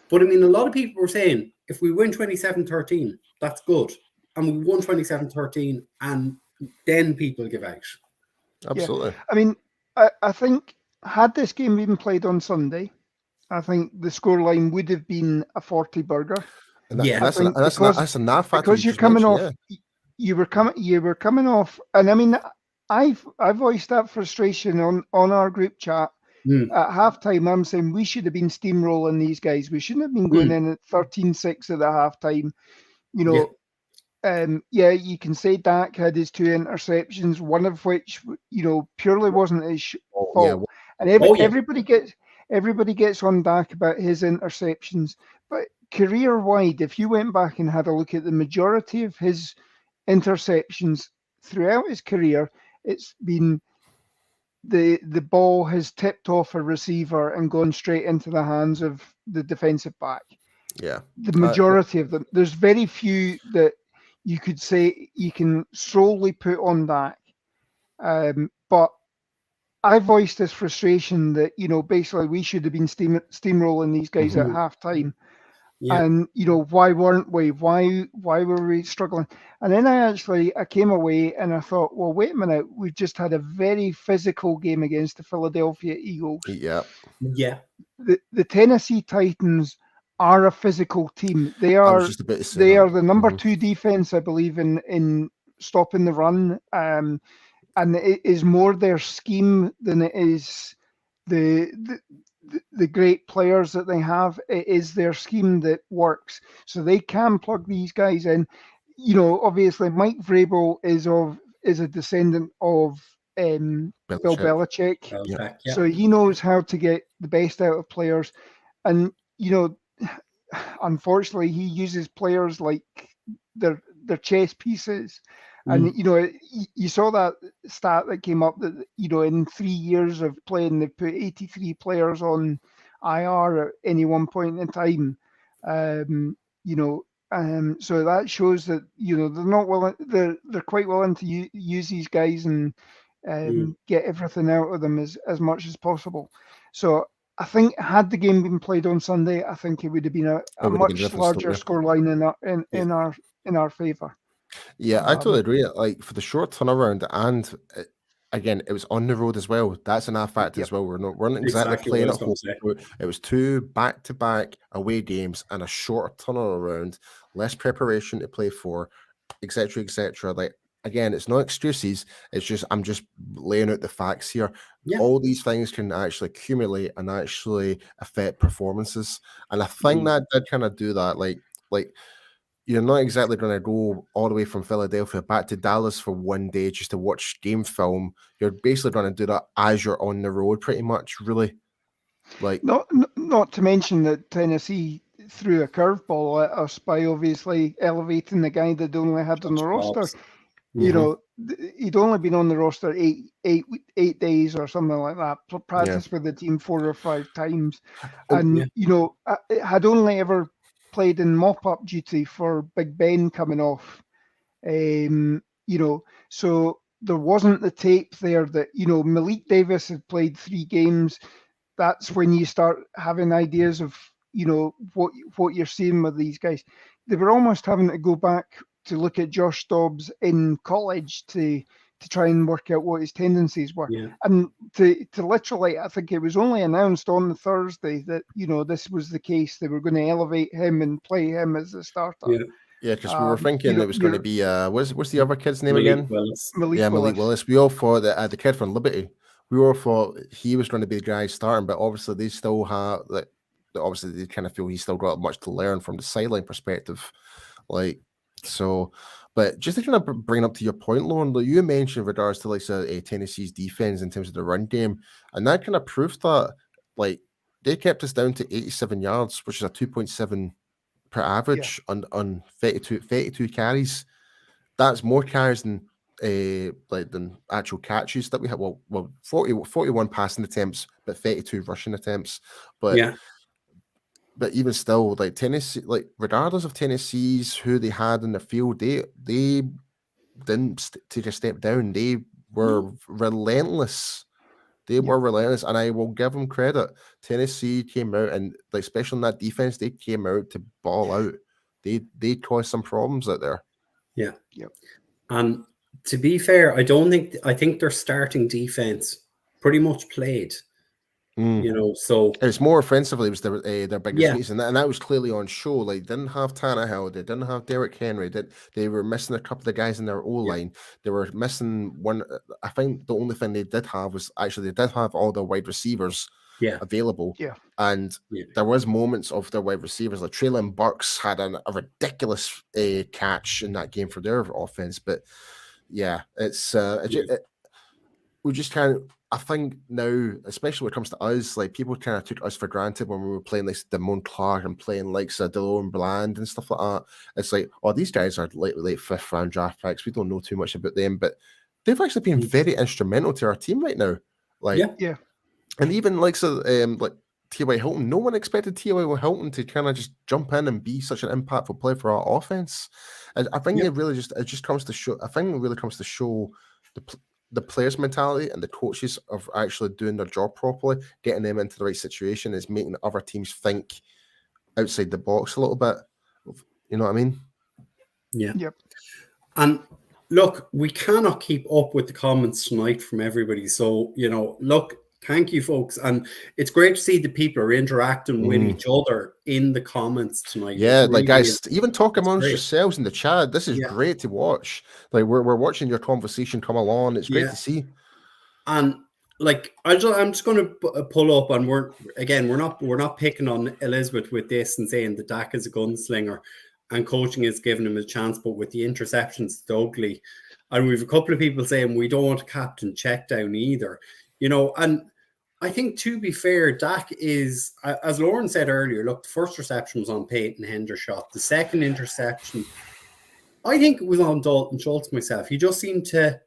But, I mean, a lot of people were saying, if we win 27-13, that's good. And we won 27-13, and then people give out. Absolutely. Yeah. I mean, I think had this game been played on Sunday, I think the scoreline would have been a 40 burger. And that's enough because you're coming off. You were coming off, and I mean, I voiced that frustration on our group chat at halftime. I'm saying we should have been steamrolling these guys. We shouldn't have been going in at 13-6 at the halftime. You know, you can say Dak had his 2 interceptions, one of which, you know, purely wasn't his fault. And everybody gets on Dak about his interceptions, but career-wide, if you went back and had a look at the majority of his interceptions throughout his career, it's been the ball has tipped off a receiver and gone straight into the hands of the defensive back. Yeah. The majority of them. There's very few that you could say you can solely put on Dak. But I voiced this frustration that, you know, basically we should have been steamrolling these guys at halftime. And, you know, why weren't we? Why were we struggling? And then I came away and I thought, well, wait a minute, we've just had a very physical game against the Philadelphia Eagles. Yeah. The Tennessee Titans are a physical team. They are the number 2 defense, I believe, in stopping the run. And it is more their scheme than it is the great players that they have. It is their scheme that works, so they can plug these guys in. You know, obviously Mike Vrabel is a descendant of Bill Belichick. So he knows how to get the best out of players, and you know, unfortunately he uses players like their chess pieces. And, you know, you saw that stat that came up that, you know, in 3 years of playing, they put 83 players on IR at any one point in time. You know, so that shows that, you know, they're not willing, they're quite willing to use these guys and get everything out of them as much as possible. So I think had the game been played on Sunday, I think it would have been a much larger scoreline in our favour. Yeah, I totally agree. Like for the short turnaround, and again, it was on the road as well. That's an fact as well. We're not exactly playing at home. It was 2 back-to-back away games and a shorter turnaround, less preparation to play for, etc., etc. Like again, it's not excuses. It's just I'm just laying out the facts here. All these things can actually accumulate and actually affect performances, and I think that did kind of do that. Like. You're not exactly going to go all the way from Philadelphia back to Dallas for one day just to watch game film. You're basically going to do that as you're on the road, pretty much, really. Like not to mention that Tennessee threw a curveball at us by obviously elevating the guy that they only had on the roster. You know, he'd only been on the roster eight days or something like that. Practiced with the team 4 or 5 times, and you know, had only ever played in mop-up duty for Big Ben coming off. You know, so there wasn't the tape there that, you know, Malik Davis had played 3 games. That's when you start having ideas of, you know, what you're seeing with these guys. They were almost having to go back to look at Josh Dobbs in college to to try and work out what his tendencies were. Yeah. And to literally, I think it was only announced on the Thursday that, this was the case. They were going to elevate him and play him as a starter. Yeah, because we were thinking it was going to be what's the other kid's name Malik again? Willis. Malik Willis. We all thought that the kid from Liberty. We all thought he was going to be the guy starting, but obviously they still have obviously they kind of feel he's still got much to learn from the sideline perspective, so. But just to kind of bring up to your point, Lauren, you mentioned regards to Tennessee's defense in terms of the run game, and that kind of proves that they kept us down to 87 yards, which is a 2.7 per average on 32 carries. That's more carries than actual catches that we have. Well, 41 passing attempts, but 32 rushing attempps. But even still, Tennessee, regardless of Tennessee's who they had in the field, they didn't take a step down. They were relentless. They were relentless, and I will give them credit. Tennessee came out, and especially in that defense, they came out to ball out. They caused some problems out there. Yeah. And to be fair, I think their starting defense pretty much played. So it's more offensively was their biggest weakness, and that was clearly on show. They didn't have Tannehill, they didn't have Derrick Henry. They were missing a couple of guys in their O line. They were missing one. I think the only thing they did have was actually they did have all the wide receivers available. And there was moments of their wide receivers, like Treylon Burks had a ridiculous catch in that game for their offense. But it's we just kind of. I think now, especially when it comes to us, people kind of took us for granted when we were playing Damone Clark and playing DeLore Bland and stuff like that. It's these guys are late fifth round draft picks. We don't know too much about them, but they've actually been very instrumental to our team right now. And even T.Y. Hilton, no one expected T.Y. Hilton to kind of just jump in and be such an impactful player for our offense. And I think it just comes to show. I think it really comes to show the players' mentality and the coaches of actually doing their job properly, getting them into the right situation is making other teams think outside the box a little bit. You know what I mean? Yeah. Yep. And look, we cannot keep up with the comments tonight from everybody. So, look, thank you, folks. And it's great to see the people are interacting with each other in the comments tonight. Yeah, guys, even talk amongst yourselves in the chat. This is great to watch. We're watching your conversation come along. It's great to see. And I'm just going to pull up, and we're not picking on Elizabeth with this and saying that Dak is a gunslinger and coaching is giving him a chance, but with the interceptions, it's ugly. And we have a couple of people saying we don't want a captain check down either, and I think, to be fair, Dak is, as Lauren said earlier, look, the first reception was on Peyton Hendershot. The second interception, I think it was on Dalton Schultz myself. He just seemed to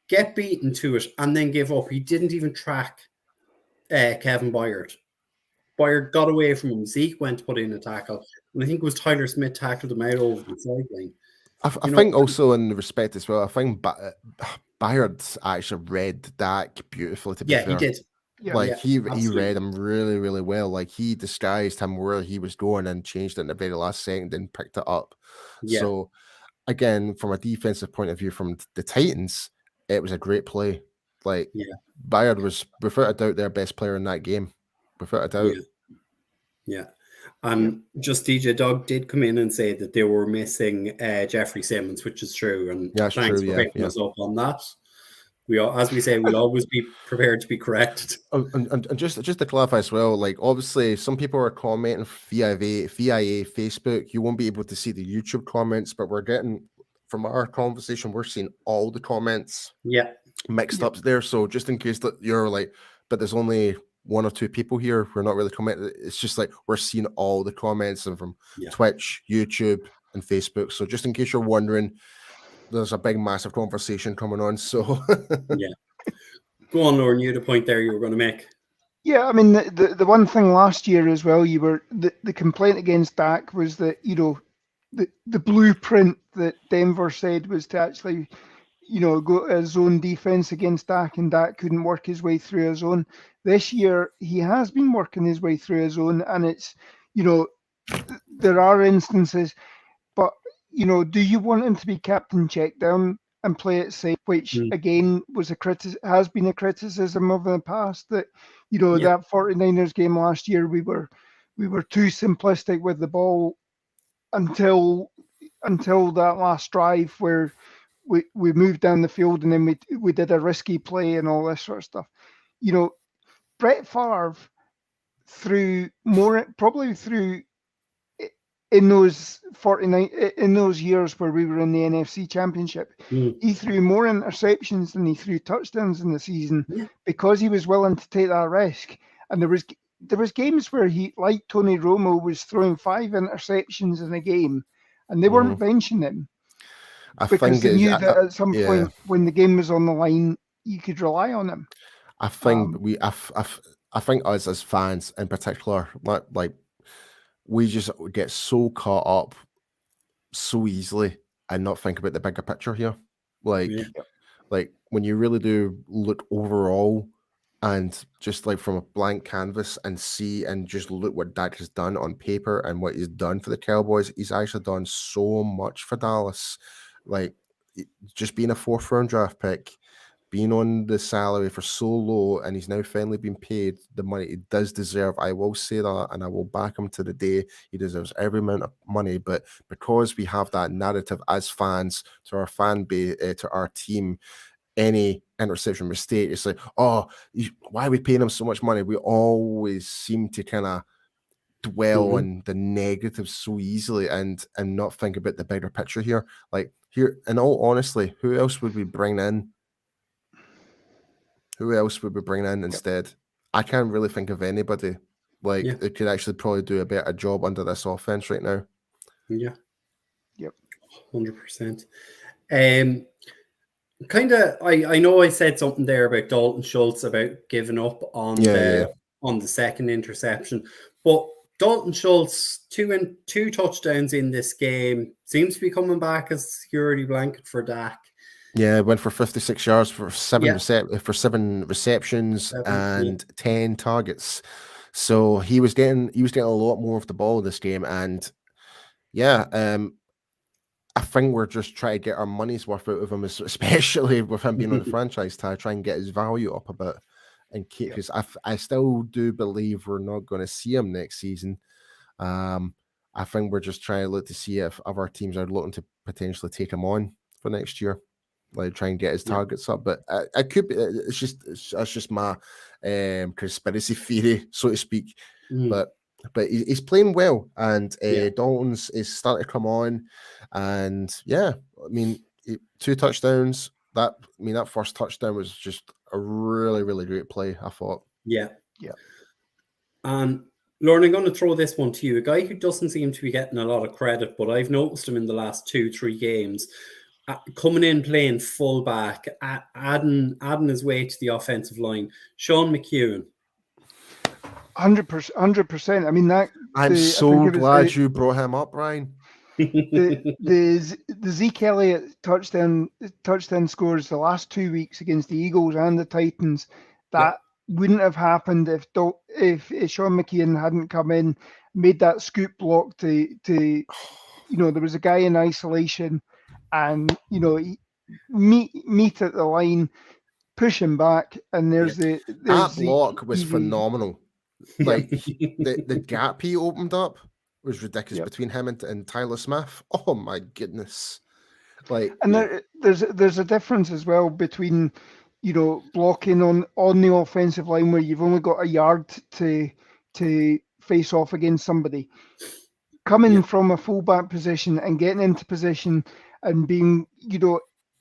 get beaten to it and then give up. He didn't even track Kevin Byard. Byard got away from him. Zeke went to put in a tackle. And I think it was Tyler Smith tackled him out over the sideline. I think also in respect as well, I think Byard actually read Dak beautifully, to be fair. He did. He read him really, really well. He disguised him where he was going and changed it in the very last second and picked it up. So, again, from a defensive point of view, from the Titans, it was a great play. Byard was, without a doubt, their best player in that game. Without a doubt. Just DJ Doug did come in and say that they were missing Jeffrey Simmons, which is true. And thanks for picking us up on that. As we say, we'll always be prepared to be corrected. And just to clarify as well, obviously some people are commenting via Facebook. You won't be able to see the YouTube comments, but we're getting, from our conversation, we're seeing all the comments mixed up there. So just in case that you're but there's only one or two people here, we're not really commenting. It's just we're seeing all the comments and from Twitch, YouTube, and Facebook. So just in case you're wondering, there's a big, massive conversation coming on. So, go on, Lauren. You had a point there you were going to make. Yeah, I mean, the one thing last year as well, the complaint against Dak was that the blueprint that Denver said was to actually go a zone defense against Dak, and Dak couldn't work his way through a zone. This year, he has been working his way through a zone, and it's there are instances. Do you want him to be captain check down? and play it safe, which again has been a criticism of the past, that that 49ers game last year, we were too simplistic with the ball until that last drive where we moved down the field and then we did a risky play and all this sort of stuff. Brett Favre probably through in those years where we were in the NFC Championship, he threw more interceptions than he threw touchdowns in the season because he was willing to take that risk. And there was games where he, like Tony Romo, was throwing 5 interceptions in a game, and they weren't benching him because they knew that at some point when the game was on the line, you could rely on him. I think I think us as fans in particular, like we just get so caught up so easily and not think about the bigger picture here. Like when you really do look overall and just like from a blank canvas and see and just look what Dak has done on paper and what he's done for the Cowboys, he's actually done so much for Dallas. Like just being a 4th round draft pick, being on the salary for so low, and he's now finally been paid the money he does deserve. I will say that, and I will back him to the day. He deserves every amount of money, but because we have that narrative as fans to our fan base, to our team, any interception mistake, it's like, oh, why are we paying him so much money? We always seem to kind of dwell on the negatives so easily and not think about the bigger picture here. Like here, in all honesty, who else would we bring in? Who else would we bring in instead? I can't really think of anybody that could actually probably do a better job under this offense right now. Yeah. Yep. 100%. Kind of, I know I said something there about Dalton Schultz about giving up on the second interception, but Dalton Schultz, two touchdowns in this game, seems to be coming back as a security blanket for Dak. Yeah, went for 56 yards for seven receptions and 10 targets. So he was getting a lot more of the ball this game, and I think we're just trying to get our money's worth out of him, especially with him being on the franchise tag, try and get his value up a bit and keep. Because I still do believe we're not going to see him next season. I think we're just trying to look to see if other teams are looking to potentially take him on for next year. Like try and get his targets up, but I could be. It's just my conspiracy theory, so to speak. But he's playing well, and Dalton's is starting to come on, and I mean 2 touchdowns. That first touchdown was just a really, really great play, I thought. Yeah. Lauren, I'm going to throw this one to you. A guy who doesn't seem to be getting a lot of credit, but I've noticed him in the last 2-3 games. Coming in playing fullback, adding his way to the offensive line, Sean McEwen. 100%. I mean that. I'm so glad you brought him up, Ryan. The Zeke Elliott touchdown scores the last 2 weeks against the Eagles and the Titans. That wouldn't have happened if Sean McEwen hadn't come in, made that scoop block to there was a guy in isolation. And meet at the line, push him back, and there's that block was phenomenal. Like the gap he opened up was ridiculous between him and Tyler Smith. Oh my goodness! There's a difference as well between blocking on the offensive line where you've only got a yard to face off against somebody, coming from a fullback position and getting into position. And being,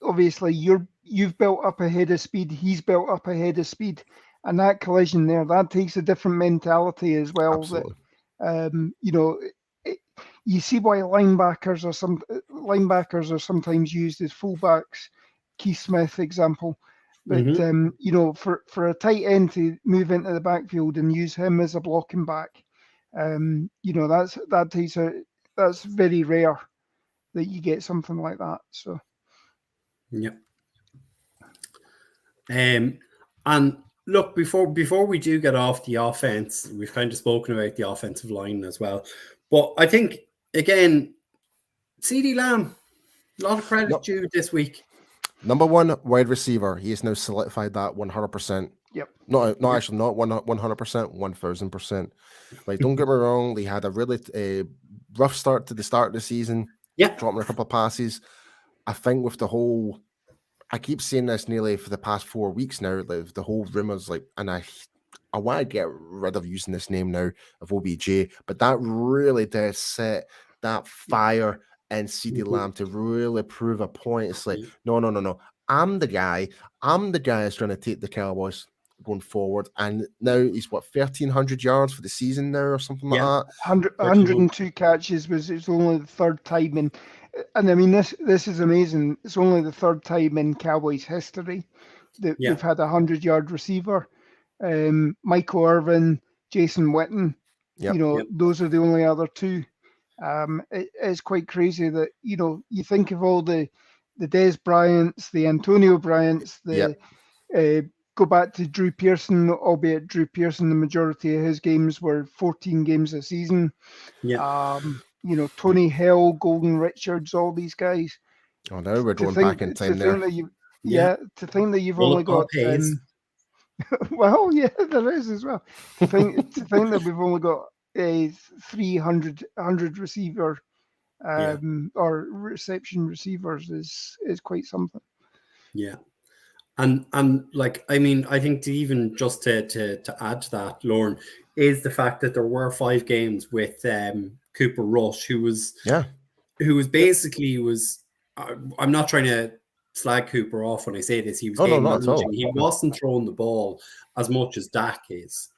obviously you've built up ahead of speed, he's built up ahead of speed, and that collision there, that takes a different mentality as well. Absolutely. That, you see why linebackers are sometimes used as fullbacks. Keith Smith example, but for a tight end to move into the backfield and use him as a blocking back, that's very rare that you get something like that. So and look, before we do get off the offense, we've kind of spoken about the offensive line as well, but I think again, CeeDee Lamb, a lot of credit due this week. Number one wide receiver. He has now solidified that 100%. Yep. Not actually not 100%, 1000%. Like, don't get me wrong, they had a really rough start to the start of the season. Yeah. Dropping a couple of passes. I think with the whole, I keep saying this nearly for the past 4 weeks now, like the whole rumors, like, and I want to get rid of using this name now of OBJ, but that really does set that fire in CD Lamb to really prove a point. It's like, no. I'm the guy that's going to take the Cowboys going forward. And now he's 1,300 yards for the season now or something like that. 102 catches it's only the third time and I mean this is amazing. It's only the third time in Cowboys history that we've had a 100-yard receiver. Michael Irvin, Jason Witten, those are the only other two. It's quite crazy that you think of all the Des Bryants, the Antonio Bryants, go back to Drew Pearson, albeit Drew Pearson, the majority of his games were 14 games a season. Tony Hill, Golden Richards, all these guys. Oh, now we're going back in time there. To think that you've only got well, yeah, there is as well. To think that we've only got a 300 receiver or reception receivers is quite something. Yeah. And like, I mean, I think to even just to add to that, Lauren, is the fact that there were 5 games with Cooper Rush, who was basically I'm not trying to slag Cooper off when I say this. He was he wasn't throwing the ball as much as Dak is,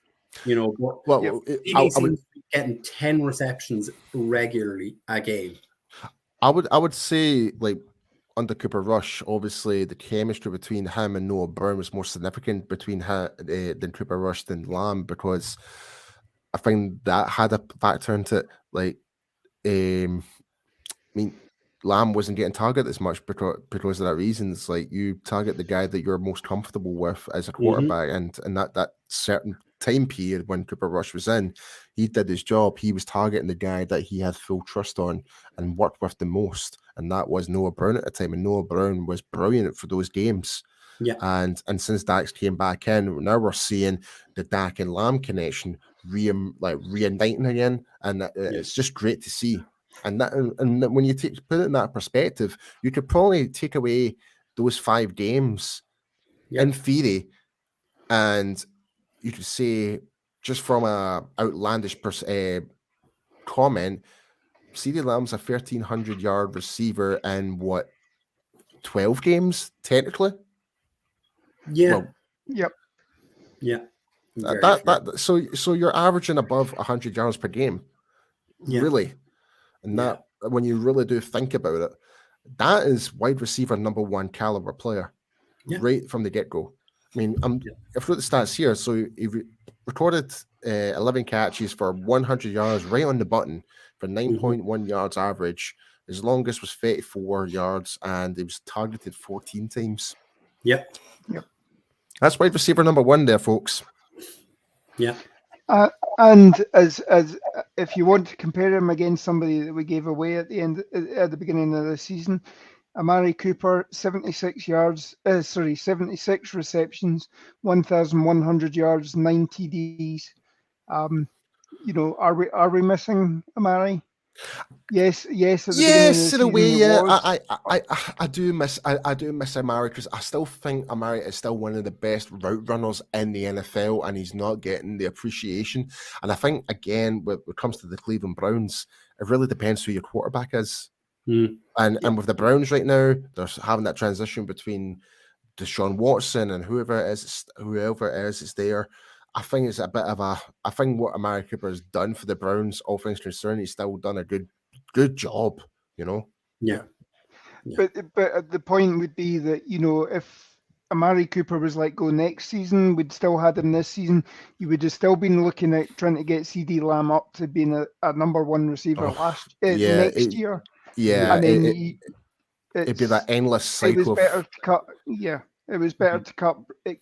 he seems to be getting 10 receptions regularly a game. I would say, like, under Cooper Rush, obviously the chemistry between him and Noah Brown was more significant between than Cooper Rush than Lamb, because I think that had a factor into it. Like, I mean, Lamb wasn't getting targeted as much because of that reason. It's like, you target the guy that you're most comfortable with as a quarterback, and that certain time period when Cooper Rush was in, he did his job. He was targeting the guy that he had full trust on and worked with the most, and that was Noah Brown at the time. And Noah Brown was brilliant for those games. Yeah. And since Dax came back in, now we're seeing the Dak and Lamb connection reigniting again, and it's just great to see. And when you put it in that perspective, you could probably take away those 5 games in theory, and you could say, just from a outlandish comment, CeeDee Lamb's a 1,300-yard receiver in 12 games technically. Yep. So you're averaging above 100 yards per game, really. And that, when you really do think about it, that is wide receiver number 1 caliber player, right from the get-go. I mean, I've wrote the stats here. So he recorded 11 catches for 100 yards right on the button for 9.1 yards average. His longest was 34 yards, and he was targeted 14 times. Yep. That's wide receiver number 1 there, folks. Yeah. And as if you want to compare him against somebody that we gave away at the beginning of the season, Amari Cooper, 76 receptions, 1,100 yards, 9 TDs. Are we missing Amari? Yes. At the beginning of the season, I do miss Amari, because I still think Amari is still one of the best route runners in the NFL, and he's not getting the appreciation. And I think, again, when it comes to the Cleveland Browns, it really depends who your quarterback is. And with the Browns right now, they're having that transition between Deshaun Watson and whoever it is there. I think it's a bit of I think what Amari Cooper has done for the Browns, all things concerned, he's still done a good job, Yeah. But the point would be that, if Amari Cooper was let go next season, we'd still had him this season, you would have still been looking at trying to get CeeDee Lamb up to being a number 1 receiver next year. Yeah, and then it'd be that endless cycle. It was better to cut. Yeah, it was better to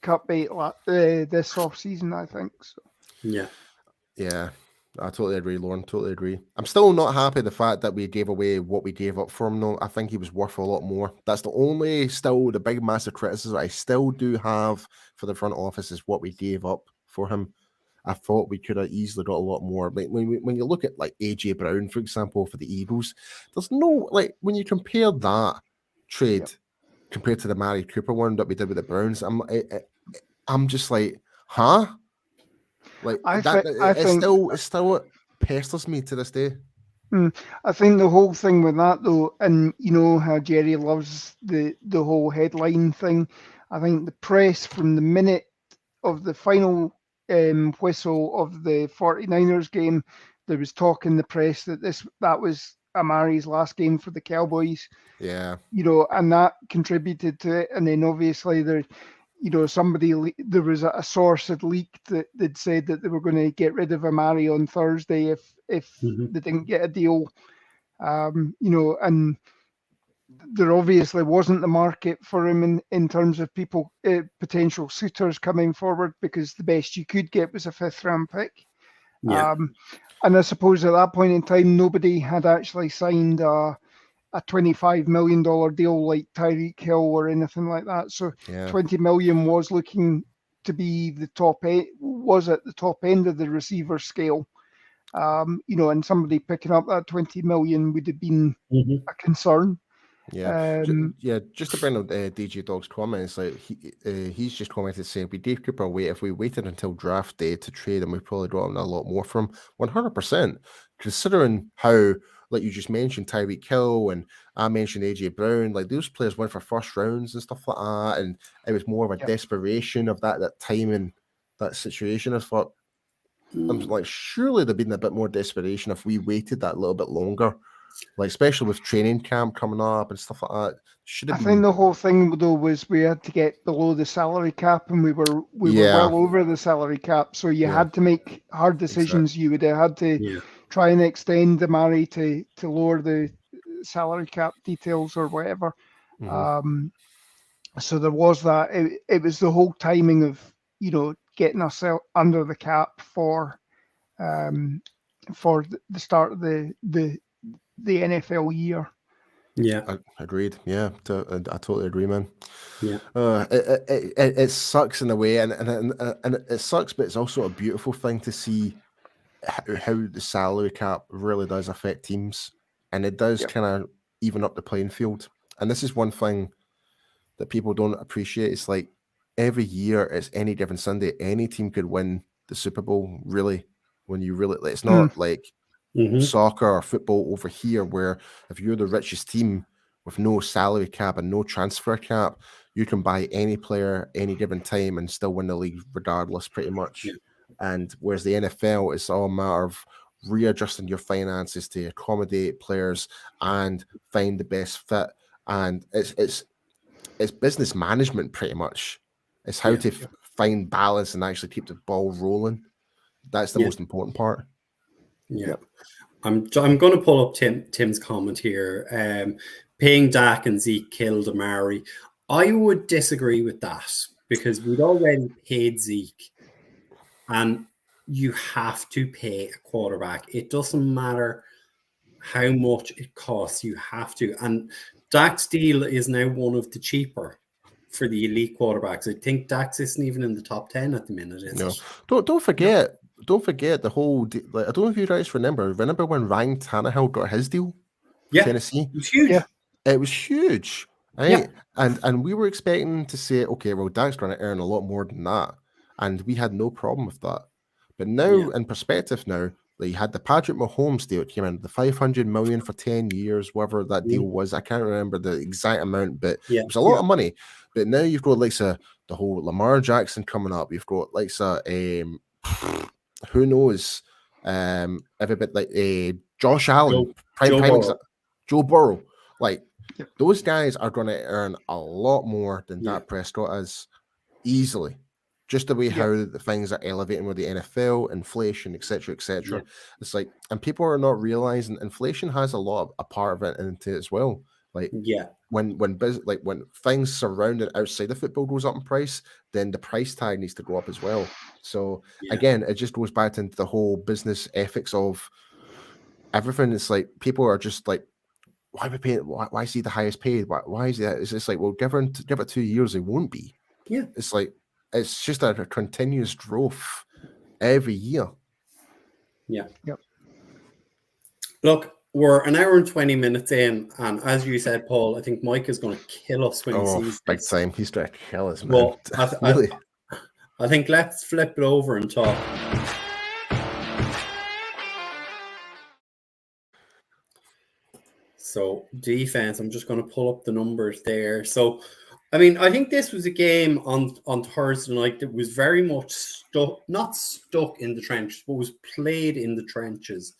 cut bait this off season, I think. So. Yeah. I totally agree, Lauren. Totally agree. I'm still not happy the fact that we gave away what we gave up for him, though. I think he was worth a lot more. That's the big massive criticism I still do have for the front office is what we gave up for him. I thought we could have easily got a lot more. Like when you look at like AJ Brown, for example, for the Eagles, there's no like when you compare that trade compared to the Mari Cooper one that we did with the Browns, I'm just like, huh? Like it still pesters me to this day. I think the whole thing with that though, and you know how Jerry loves the whole headline thing. I think the press from the minute of the final whistle of the 49ers game, there was talk in the press that that was Amari's last game for the Cowboys. Yeah. You know, and that contributed to it. And then obviously there was a source had leaked that they'd said that they were going to get rid of Amari on Thursday if they didn't get a deal. You know, and there obviously wasn't the market for him in terms of people, potential suitors coming forward, because the best you could get was a 5th round pick. Yeah. And I suppose at that point in time, nobody had actually signed a $25 million deal like Tyreek Hill or anything like that. So 20 million was looking to be at the top end of the receiver scale. You know, and somebody picking up that 20 million would have been a concern. Yeah, just to bring up DJ Dog's comments, like he's just commented saying we gave Cooper away. If we waited until draft day to trade him, we probably got him a lot more from 100%. Considering how, like you just mentioned, Tyreek Hill and I mentioned AJ Brown, like those players went for first rounds and stuff like that, and it was more of a desperation of that time and that situation. I thought, I'm like, surely there'd been a bit more desperation if we waited that little bit longer. Like, especially with training camp coming up and stuff like that. I think the whole thing, though, was we had to get below the salary cap, and we were well over the salary cap. So you had to make hard decisions. Exactly. You would have had to try and extend Amari to lower the salary cap details or whatever. So there was that. It was the whole timing of, you know, getting ourselves under the cap for the start of the NFL year. Yeah, agreed. Yeah, I totally agree, man. Yeah, it sucks in a way, and it sucks, but it's also a beautiful thing to see how the salary cap really does affect teams, and it does kind of even up the playing field. And this is one thing that people don't appreciate. It's like every year, it's any given Sunday, any team could win the Super Bowl. Really, when you really, it's not like soccer or football over here, where if you're the richest team with no salary cap and no transfer cap, you can buy any player any given time and still win the league regardless, pretty much. And whereas the NFL, it's all a matter of readjusting your finances to accommodate players and find the best fit. And it's business management, pretty much. It's how to find balance and actually keep the ball rolling. That's the most important part. Yeah. I'm going to pull up Tim's comment here. Paying Dak and Zeke killed Amari. I would disagree with that because we'd already paid Zeke, and you have to pay a quarterback. It doesn't matter how much it costs. You have to. And Dak's deal is now one of the cheaper for the elite quarterbacks. I think Dax isn't even in the top 10 at the minute, is it? Don't forget. No. Don't forget the whole. Like, I don't know if you guys remember. Remember when Ryan Tannehill got his deal? Tennessee. It was huge. Yeah, it was huge, right? And we were expecting to say, okay, well, Dak's going to earn a lot more than that, and we had no problem with that. But now, in perspective, now they had the Patrick Mahomes deal. It came in the $500 million for 10 years, whatever that deal was. I can't remember the exact amount, but it was a lot of money. But now you've got like the whole Lamar Jackson coming up. You've got like who knows? Everybody like Josh Allen, Joe Burrow. Like those guys are going to earn a lot more than Dak Prescott is easily. Just the way how the things are elevating with the NFL, inflation, etc., etc. It's like, and people are not realizing inflation has a part of it into it as well. Like, yeah, when things surrounding outside of football goes up in price, then the price tag needs to go up as well. So again, it just goes back into the whole business ethics of everything. It's like people are just like, why are we paying? Why is he the highest paid? Why is that? It's just like, well, give it 2 years, it won't be. Yeah. It's like it's just a continuous growth every year. Yeah. Yep. Look, we're an hour and 20 minutes in, and as you said, Paul, I think Mike is going to kill us when he sees big this. time. He's trying to kill us, man. Well, really. I think let's flip it over and talk. So defense, I'm just going to pull up the numbers there. So, I mean, I think this was a game on Thursday night that was very much not stuck in the trenches, but was played in the trenches.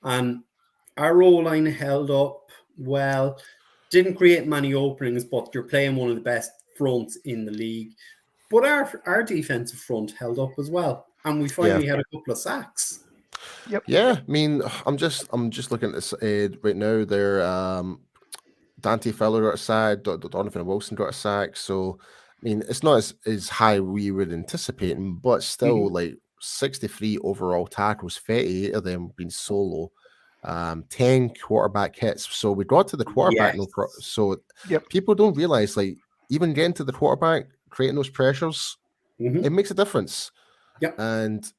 And our O-line held up well, didn't create many openings, but you're playing one of the best fronts in the league. But our defensive front held up as well. And we finally had a couple of sacks. Yep. Yeah, I mean, I'm just looking at this right now. They're Dante Fowler got a sack, Donovan Wilson got a sack. So, I mean, it's not as high we would anticipate, but still, like 63 overall tackles, 38 of them being solo, 10 quarterback hits. So we got to the quarterback. So people don't realize, like, even getting to the quarterback, creating those pressures, it makes a difference. Yep. And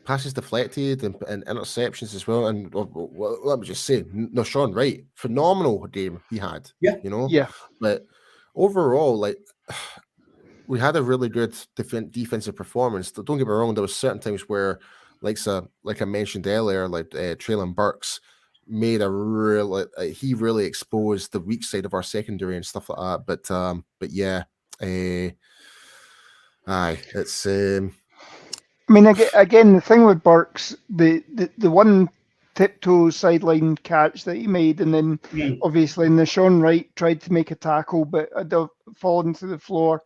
passes deflected and interceptions as well. And let me just say, Sean Wright, phenomenal game he had. Yeah. You know? Yeah. But overall, like, we had a really good defensive performance. Don't get me wrong, there was certain times where, like I mentioned earlier, like Traylon Burks made he really exposed the weak side of our secondary and stuff like that. But yeah, it's I mean, again, the thing with Burks, the one tiptoe sideline catch that he made, and then obviously in the Sean Wright tried to make a tackle, but had fallen to the floor,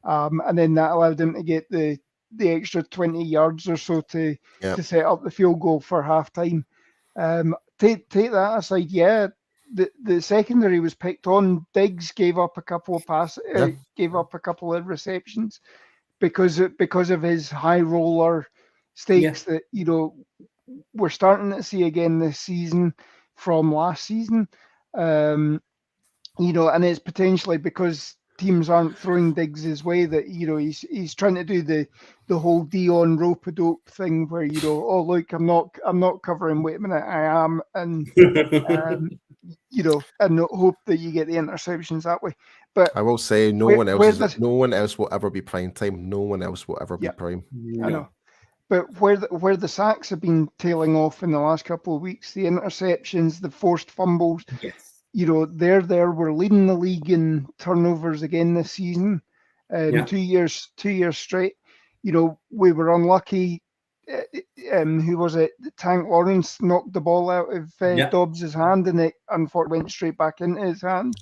and then that allowed him to get the extra 20 yards or so to set up the field goal for halftime. Take that aside, the secondary was picked on. Diggs gave up a couple of gave up a couple of receptions because of his high roller stakes that we're starting to see again this season from last season. And it's potentially because teams aren't throwing Diggs his way that he's trying to do the whole Dion rope-a-dope thing where oh look, I'm not covering. Wait a minute, I am, and and hope that you get the interceptions that way. But I will say, no one else will ever be prime time. No one else will ever be prime. I know. But where the sacks have been tailing off in the last couple of weeks, the interceptions, the forced fumbles, we're leading the league in turnovers again this season. 2 years straight. We were unlucky. Who was it? Tank Lawrence knocked the ball out of Dobbs' hand, and it unfortunately went straight back into his hand.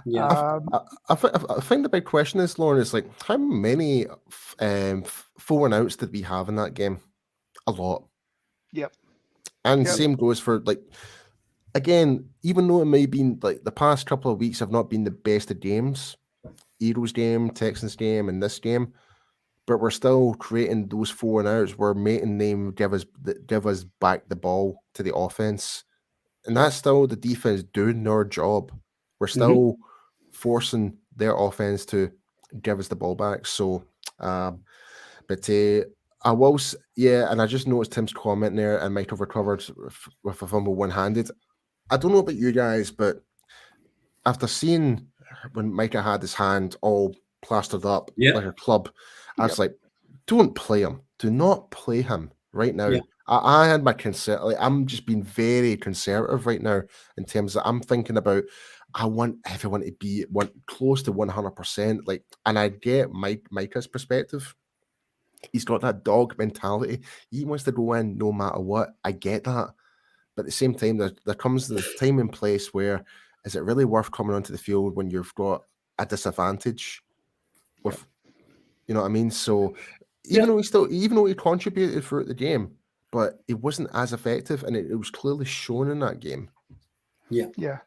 Yeah, I think the big question is, Lauren, is like how many 4-and-outs did we have in that game? A lot. Yep. And same goes for, like, again, even though it may have been like the past couple of weeks have not been the best of games, Eagles game, Texans game, and this game, but we're still creating those 4-and-outs. We're making them give us back the ball to the offense, and that's still the defense doing their job. We're still forcing their offense to give us the ball back. So, but I will, and I just noticed Tim's comment there, and Michael recovered with a fumble one-handed. I don't know about you guys, but after seeing when Micah had his hand all plastered up like a club, I was like, don't play him. Do not play him right now. I had my concern. Like, I'm just being very conservative right now in terms of I'm thinking about, I want everyone to be close to 100%. Like, and I get Micah's perspective. He's got that dog mentality. He wants to go in no matter what. I get that. But at the same time, there comes the time and place where, is it really worth coming onto the field when you've got a disadvantage? With, you know what I mean? So even though he contributed throughout the game, but it wasn't as effective, and it was clearly shown in that game. Yeah.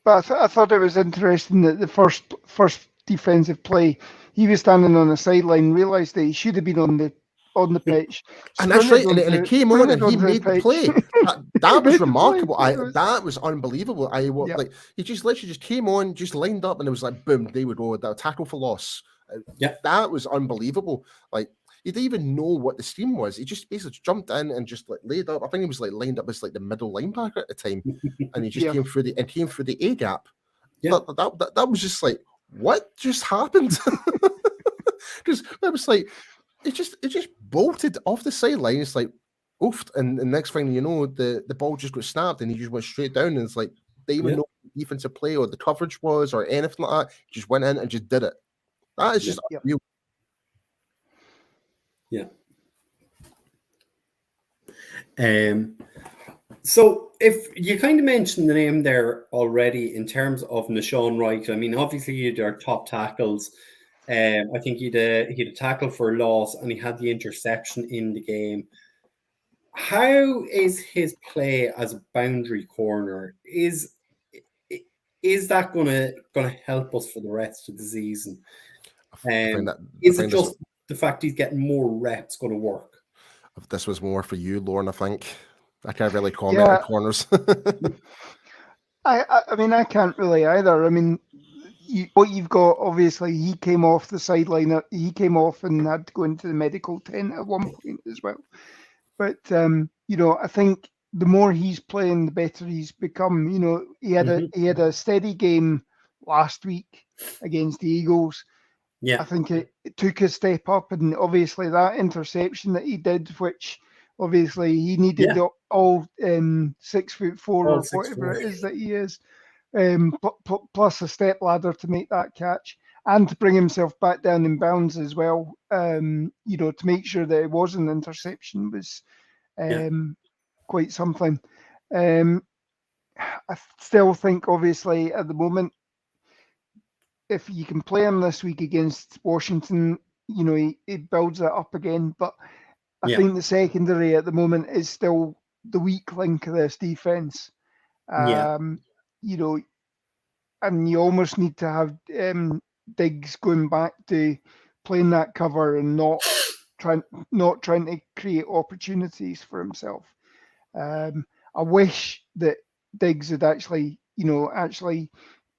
But I thought it was interesting that the first defensive play, he was standing on the sideline, realised that he should have been on the pitch. And that's right. And onto, it came on and he onto made the play. That was remarkable. That was unbelievable. Like he just literally just came on, just lined up, and it was like boom, they would go that tackle for loss. Yeah, that was unbelievable. Like he didn't even know what the scheme was. He just basically jumped in and just like laid up. I think he was like lined up as like the middle linebacker at the time, and he just came through the A gap. Yeah, that was just like, what just happened? Because I was like, it just bolted off the sideline. It's like, oof, and the next thing you know, the ball just got snapped and he just went straight down. And it's like they even know what defensive play or the coverage was or anything like that. He just went in and just did it. That is just unreal. Yeah. So if you kind of mentioned the name there already in terms of Nahshon Wright, I mean, obviously he had our top tackles. I think he'd a tackle for loss and he had the interception in the game. How is his play as a boundary corner? Is that gonna help us for the rest of the season? Is it just the fact he's getting more reps going to work? If this was more for you, Lauren, I think I can't really comment on corners. I mean, I can't really either. I mean, what you've got, obviously, he came off the sideline. He came off and had to go into the medical tent at one point as well. But I think the more he's playing, the better he's become. He had a steady game last week against the Eagles. Yeah, I think it took a step up, and obviously that interception that he did, which obviously he needed all 6'4" or whatever it is that he is, plus a step ladder to make that catch and to bring himself back down in bounds as well. To make sure that it was an interception was quite something. I still think, obviously, at the moment, if you can play him this week against Washington, he builds it up again. But I think the secondary at the moment is still the weak link of this defense. And you almost need to have Diggs going back to playing that cover and not trying to create opportunities for himself. I wish that Diggs had actually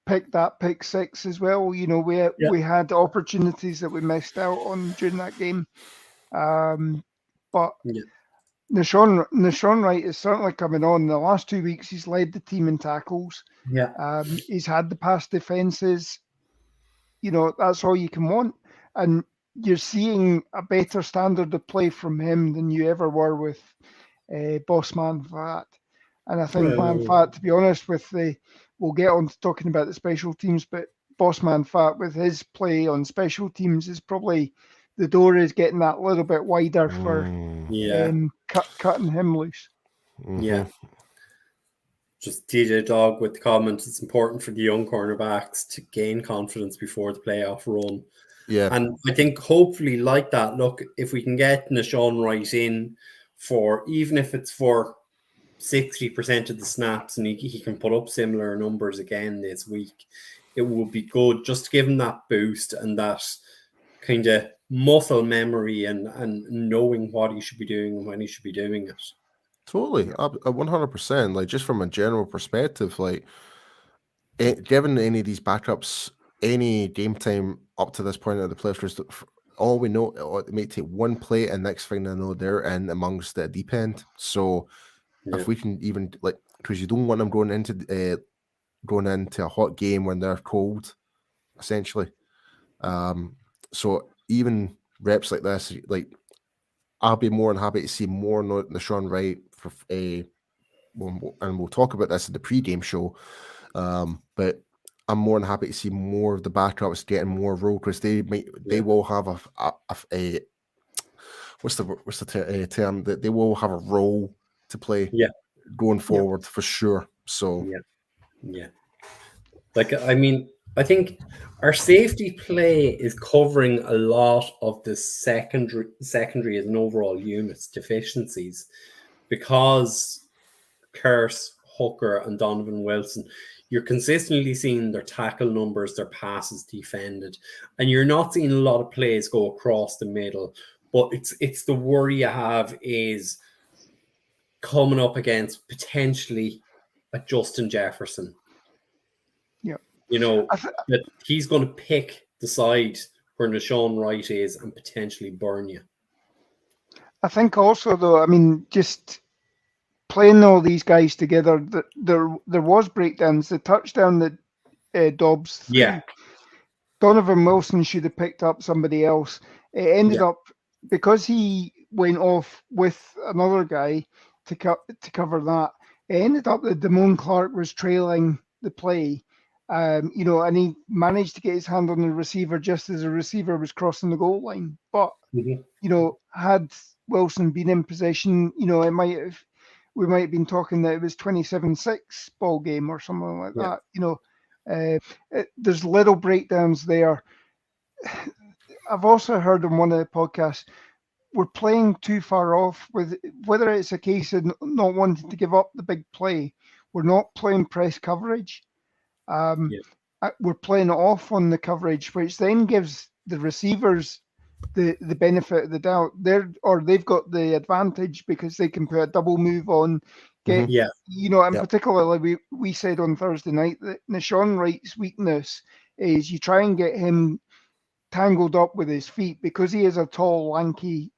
picked that pick six as well. We had opportunities that we missed out on during that game. But Nahshon Wright is certainly coming on. In the last 2 weeks, he's led the team in tackles. He's had the pass defenses. That's all you can want. And you're seeing a better standard of play from him than you ever were with Boss Man Fat. And I think Man Fat, to be honest, we'll get on to talking about the special teams, but Boss Man Fat with his play on special teams is probably the door is getting that little bit wider for cutting him loose. Yeah. Just DJ Dog with the comment, it's important for the young cornerbacks to gain confidence before the playoff run. Yeah. And I think hopefully like that, look, if we can get Nahshon Wright in for, even if it's for 60% of the snaps and he can put up similar numbers again this week, it will be good just to give him that boost and that kind of muscle memory and knowing what he should be doing and when he should be doing it. Totally, 100%. Like, just from a general perspective, like, given any of these backups, any game time up to this point of the playoffs, all we know, it may take one play, and next thing they know, they're in amongst the deep end. So, if we can even, like, because you don't want them going into a hot game when they're cold, essentially. So even reps like this, like, I'll be more than happy to see more Nahshon Wright for and we'll talk about this in the pre-game show. But I'm more than happy to see more of the backups getting more role because they will have a what's the term that they will have a role to play going forward for sure. So like, I mean, I think our safety play is covering a lot of the secondary as an overall unit's deficiencies because Curse, Hooker and Donovan Wilson, you're consistently seeing their tackle numbers, their passes defended, and you're not seeing a lot of plays go across the middle. But it's the worry you have is coming up against potentially a Justin Jefferson. Yeah. That he's going to pick the side where Nashawn Wright is and potentially burn you. I think also, though, I mean, just playing all these guys together, there was breakdowns. The touchdown that Dobbs threw, Yeah. Donovan Wilson should have picked up somebody else. It ended up, because he went off with another guy to cover that, it ended up that Damone Clark was trailing the play. And he managed to get his hand on the receiver just as the receiver was crossing the goal line. But, had Wilson been in possession, we might have been talking that it was 27-6 ball game or something like that. There's little breakdowns there. I've also heard on one of the podcasts, we're playing too far off with whether it's a case of not wanting to give up the big play. We're not playing press coverage. We're playing off on the coverage, which then gives the receivers the benefit of the doubt. They've got the advantage because they can put a double move on. Particularly we said on Thursday night that Nashawn Wright's weakness is you try and get him tangled up with his feet because he is a tall, lanky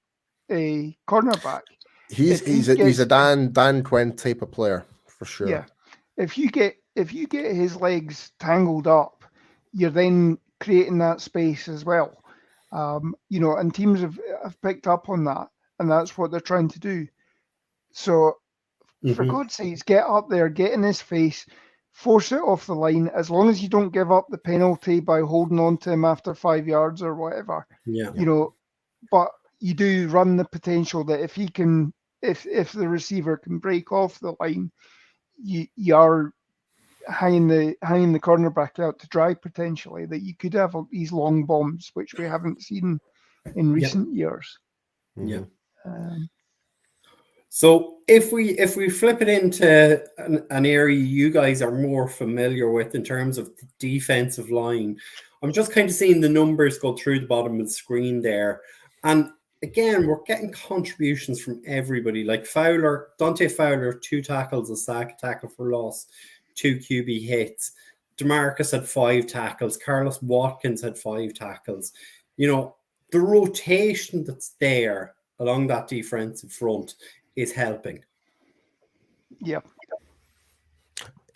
cornerback. He's a Dan Quinn type of player for sure. Yeah, if you get his legs tangled up, you're then creating that space as well. And teams have picked up on that, and that's what they're trying to do. So, for God's sakes, get up there, get in his face, force it off the line, as long as you don't give up the penalty by holding on to him after 5 yards or whatever. But you do run the potential that if the receiver can break off the line, you are hanging the cornerback out to dry potentially, that you could have these long bombs, which we haven't seen in recent years. Yeah. So if we flip it into an area you guys are more familiar with in terms of the defensive line, I'm just kind of seeing the numbers go through the bottom of the screen there. And again, we're getting contributions from everybody. Like Dante Fowler, 2 tackles, a sack, a tackle for loss, 2 QB hits. DeMarcus had 5 tackles. Carlos Watkins had 5 tackles. The rotation that's there along that defensive front is helping.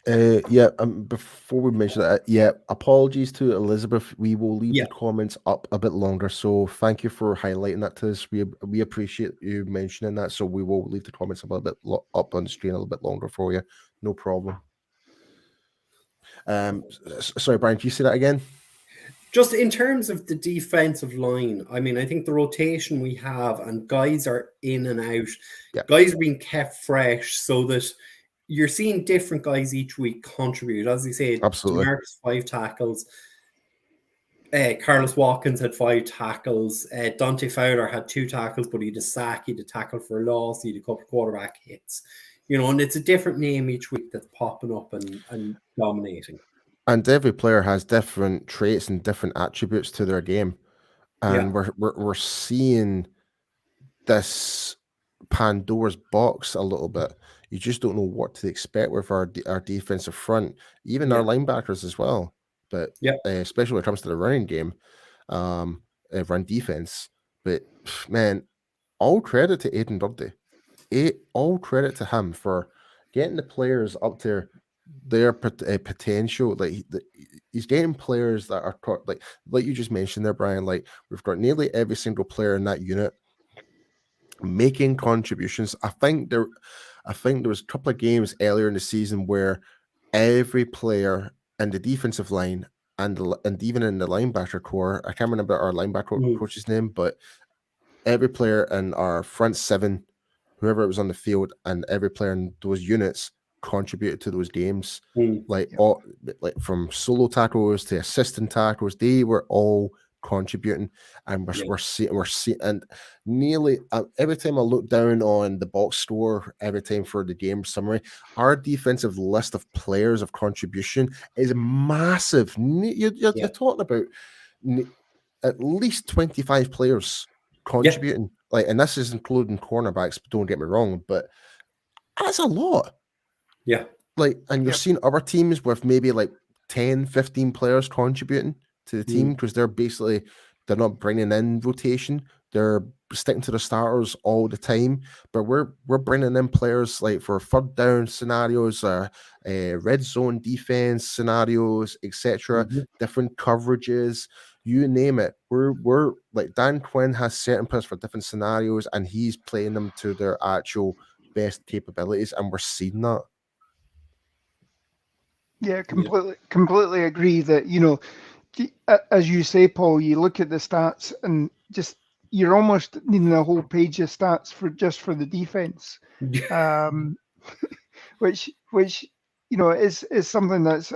Before we mention that, apologies to Elizabeth. We will leave the comments up a bit longer, so thank you for highlighting that to us. We appreciate you mentioning that, so we will leave the comments a little bit up on the screen a little bit longer for you. No problem. Sorry, Brian, can you say that again? Just in terms of the defensive line, I mean, I think the rotation we have and guys are in and out. Guys are being kept fresh so that you're seeing different guys each week contribute. As you say, absolutely. DeMarcus 5 tackles. Carlos Watkins had 5 tackles. Dante Fowler had 2 tackles, but he had a sack, he had a tackle for a loss, he had a couple of quarterback hits. And it's a different name each week that's popping up and dominating. And every player has different traits and different attributes to their game. And we're seeing this Pandora's box a little bit. You just don't know what to expect with our defensive front, even our linebackers as well. But especially when it comes to the running game, run defense. But man, all credit to Aiden Dudley. All credit to him for getting the players up to their potential. Like he's getting players that are like you just mentioned there, Brian. Like we've got nearly every single player in that unit making contributions. I think there was a couple of games earlier in the season where every player in the defensive line and even in the linebacker core, I can't remember our linebacker coach's name, but every player in our front 7, whoever it was on the field, and every player in those units contributed to those games. All from solo tackles to assistant tackles, they were all contributing, and we're seeing, and nearly every time I look down on the box score, every time for the game summary, our defensive list of players of contribution is massive. You're talking about at least 25 players contributing, like, and this is including cornerbacks. Don't get me wrong, but that's a lot. Yeah. Like, and you're seeing other teams with maybe like 10, 15 players contributing to the team because they're not bringing in rotation. They're sticking to the starters all the time. But we're bringing in players like for third down scenarios, red zone defense scenarios, etc. Different coverages, you name it. We're like, Dan Quinn has certain players for different scenarios, and he's playing them to their actual best capabilities, and we're seeing that. Yeah, completely agree that, you know, as you say, Paul, you look at the stats and just you're almost needing a whole page of stats for the defense, which you know is something that's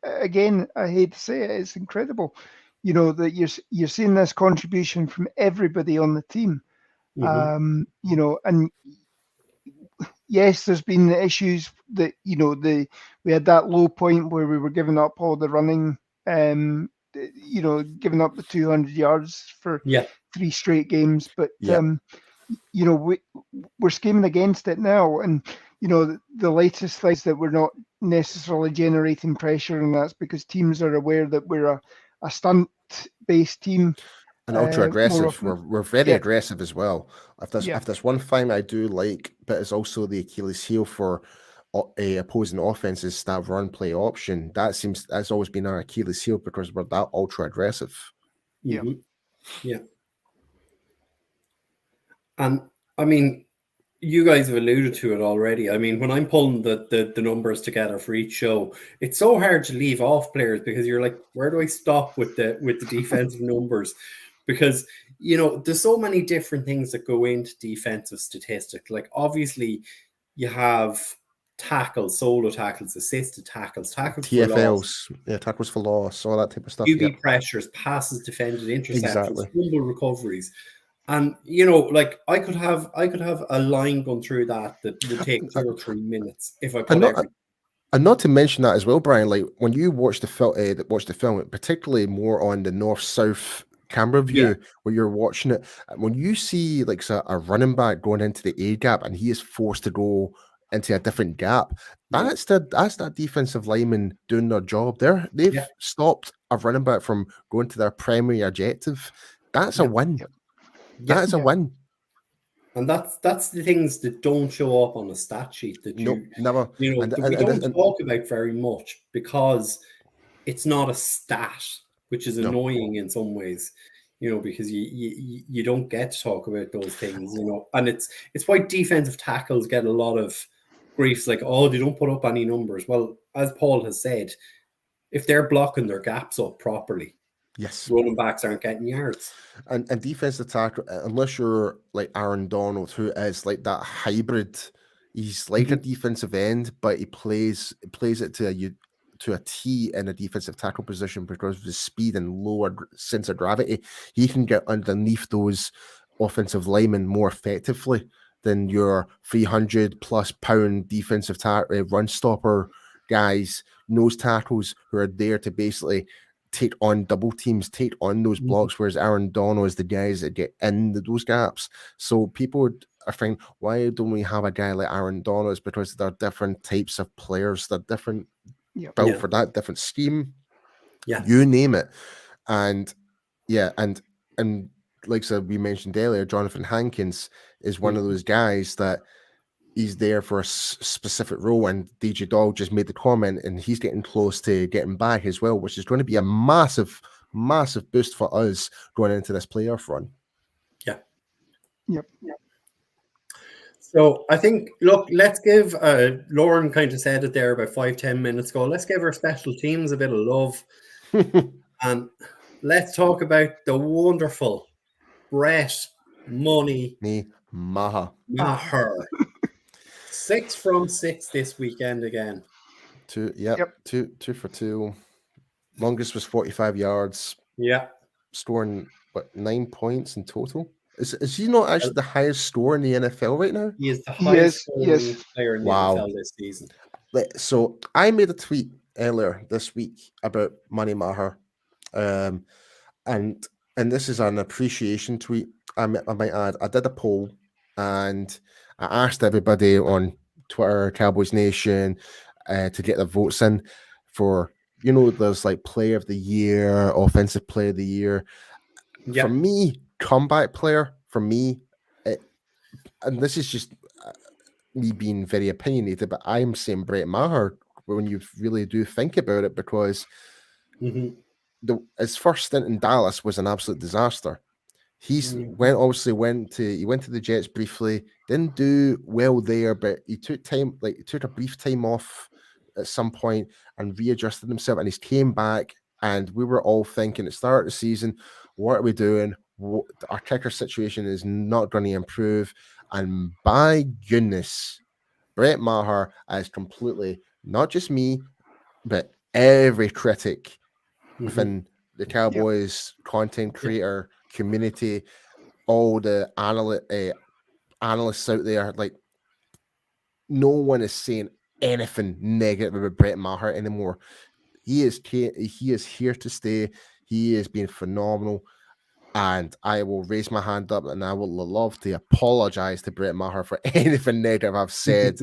again, I hate to say it, it's incredible, you know, that you're seeing this contribution from everybody on the team, you know, and yes, there's been issues that, you know, we had that low point where we were giving up all the running, you know, giving up the 200 yards for 3 straight games. But, you know, we're scheming against it now. And, you know, the latest thing is that we're not necessarily generating pressure, and that's because teams are aware that we're a stunt-based team. And ultra aggressive. We're very aggressive as well. If there's one thing I do like, but it's also the Achilles heel for opposing offenses, that run play option. That's always been our Achilles heel because we're that ultra aggressive. Yeah. And I mean, you guys have alluded to it already. I mean, when I'm pulling the numbers together for each show, it's so hard to leave off players because you're like, where do I stop with the defensive numbers? Because, you know, there's so many different things that go into defensive statistics. Like, obviously, you have tackles, solo tackles, assisted tackles, tackles TFLs, for loss, tackles for loss, all that type of stuff. QB pressures, passes defended, interceptions, fumble recoveries. And, you know, like, I could have a line going through that would take 2 or 3 minutes if I put everything. And not to mention that as well, Brian, like when you watch the film, particularly more on the north-south camera view where you're watching it, when you see like a running back going into the A gap and he is forced to go into a different gap, that's that defensive lineman doing their job. They've stopped a running back from going to their primary objective. That's a win. That's a win. And that's the things that don't show up on the stat sheet that never. You know, that we don't talk about very much because it's not a stat, which is annoying in some ways, you know, because you don't get to talk about those things, you know. And it's why defensive tackles get a lot of griefs, like, oh, they don't put up any numbers. Well, as Paul has said, if they're blocking their gaps up properly, running backs aren't getting yards. And defensive tackle, unless you're like Aaron Donald, who is like that hybrid, he's like a defensive end, but he plays it to a T in a defensive tackle position because of his speed and lower sense of gravity. He can get underneath those offensive linemen more effectively than your 300+ pound defensive run stopper guys, nose tackles who are there to basically take on double teams, take on those blocks, whereas Aaron Donald is the guys that get in those gaps. So people are thinking, why don't we have a guy like Aaron Donald? It's because there are different types of players, they're different built for that, different scheme. You name it. And and like I said, we mentioned earlier, Jonathan Hankins is one of those guys that he's there for a specific role, and DJ Dog just made the comment, and he's getting close to getting back as well, which is going to be a massive, massive boost for us going into this playoff run. So I think, look, let's give Lauren kind of said it there about 5-10 minutes ago. Let's give our special teams a bit of love, and let's talk about the wonderful Brett Money Maher. 6 from 6 this weekend again. 2 for 2. Longest was 45 yards. Yeah. Scoring, 9 points in total? Is he not actually the highest scorer in the NFL right now? He is the highest scoring yes. player in the NFL this season. So I made a tweet earlier this week about Money Maher. And this is an appreciation tweet. I might add, I did a poll and I asked everybody on Twitter, Cowboys Nation, to get their votes in for, there's like player of the year, offensive player of the year. Yeah. For me, comeback player, for me, and this is just me being very opinionated, but I'm saying Brett Maher when you really do think about it, because his first stint in Dallas was an absolute disaster. He went to the Jets briefly, didn't do well there, but he took a brief time off at some point and readjusted himself, and he's came back, and we were all thinking at the start of the season, what are we doing? Our kicker situation is not going to improve, and by goodness, Brett Maher has completely, not just me, but every critic within the Cowboys content creator community, all the analysts out there, like, no one is saying anything negative about Brett Maher anymore. He is here to stay. He has been phenomenal. And I will raise my hand up and I will love to apologize to Brett Maher for anything negative I've said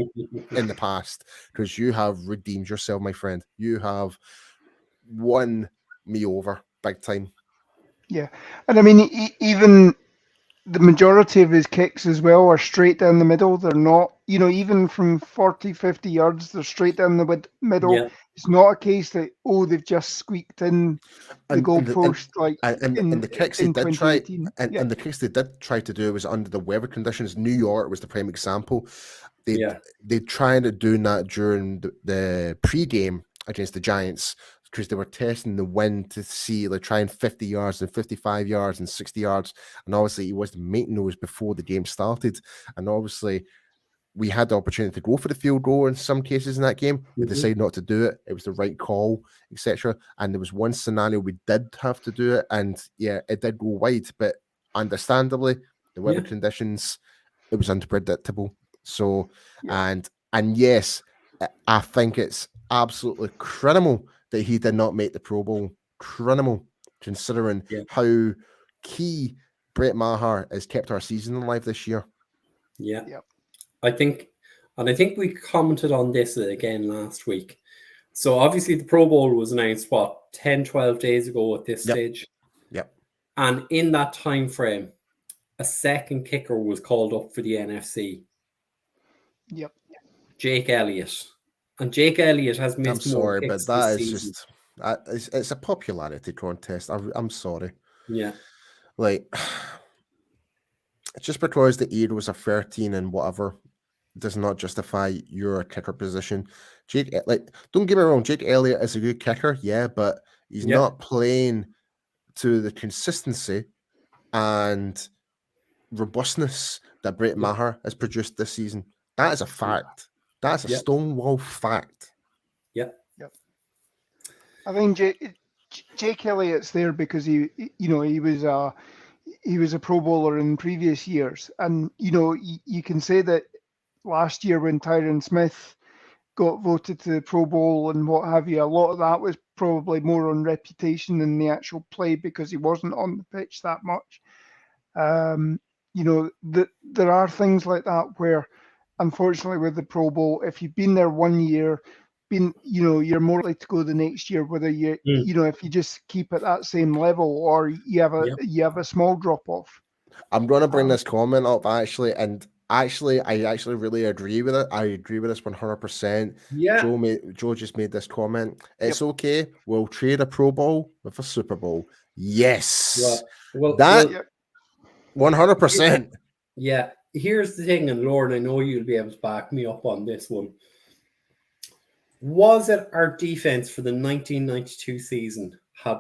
in the past, because you have redeemed yourself, my friend. You have won me over big time. Yeah. And I mean, even the majority of his kicks as well are straight down the middle. They're not, even from 40, 50 yards, they're straight down the middle. Yeah. It's not a case that, they've just squeaked in the goalpost and the kicks they did try, and the kicks they did try to do was under the weather conditions. New York was the prime example. They tried to do that during the pre-game against the Giants, because they were testing the wind to see, like, trying 50 yards and 55 yards and 60 yards. And obviously he wasn't making those before the game started. And obviously we had the opportunity to go for the field goal in some cases in that game. We decided not to do it. It was the right call, etc. And there was one scenario we did have to do it. And yeah, it did go wide, but understandably, the weather conditions, it was unpredictable. So, and yes, I think it's absolutely criminal that he did not make the Pro Bowl. Criminal, considering how key Brett Maher has kept our season alive this year. Yeah. I think we commented on this again last week. So obviously the Pro Bowl was announced, 10, 12 days ago at this stage. Yep. And in that time frame, a second kicker was called up for the NFC. Yep. Jake Elliott. And Jake Elliott has missed more kicks but that this is season. just it's a popularity contest. I'm sorry. Yeah. Like, just because the aid was a 13 and whatever does not justify your kicker position. Jake, don't get me wrong, Jake Elliott is a good kicker, but he's not playing to the consistency and robustness that Brett Maher has produced this season. That is a fact. That's a stonewall fact. Yep. I think Jake Elliott's there because he was a Pro Bowler in previous years, and you can say that last year when Tyron Smith got voted to the Pro Bowl and what have you, a lot of that was probably more on reputation than the actual play, because he wasn't on the pitch that much. There are things like that where, unfortunately, with the Pro Bowl, if you've been there 1 year, you're more likely to go the next year, whether if you just keep at that same level or you have a small drop off. I'm going to bring this comment up actually, and I actually really agree with it. I agree with this 100%. Yeah. Joe just made this comment. It's okay. We'll trade a Pro Bowl with a Super Bowl. Yes. Well, 100%. Yeah. Here's the thing, and Lauren, I know you'll be able to back me up on this one. Was it our defense for the 1992 season had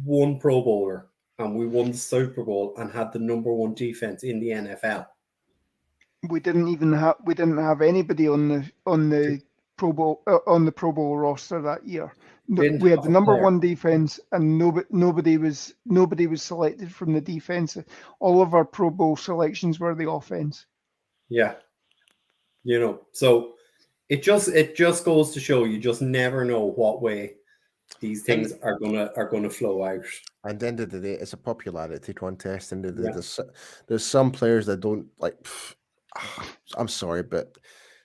one Pro Bowler and we won the Super Bowl and had the number one defense in the NFL? We didn't have anybody on the Pro Bowl on the Pro Bowl roster that year. Didn't We had have the a number player. one defense, and nobody was selected from the defense. All of our Pro Bowl selections were the offense. Yeah. So it just goes to show you just never know what way these things are gonna flow out. At the end of the day, it's a popularity contest, and there's some players that don't like. I'm sorry, but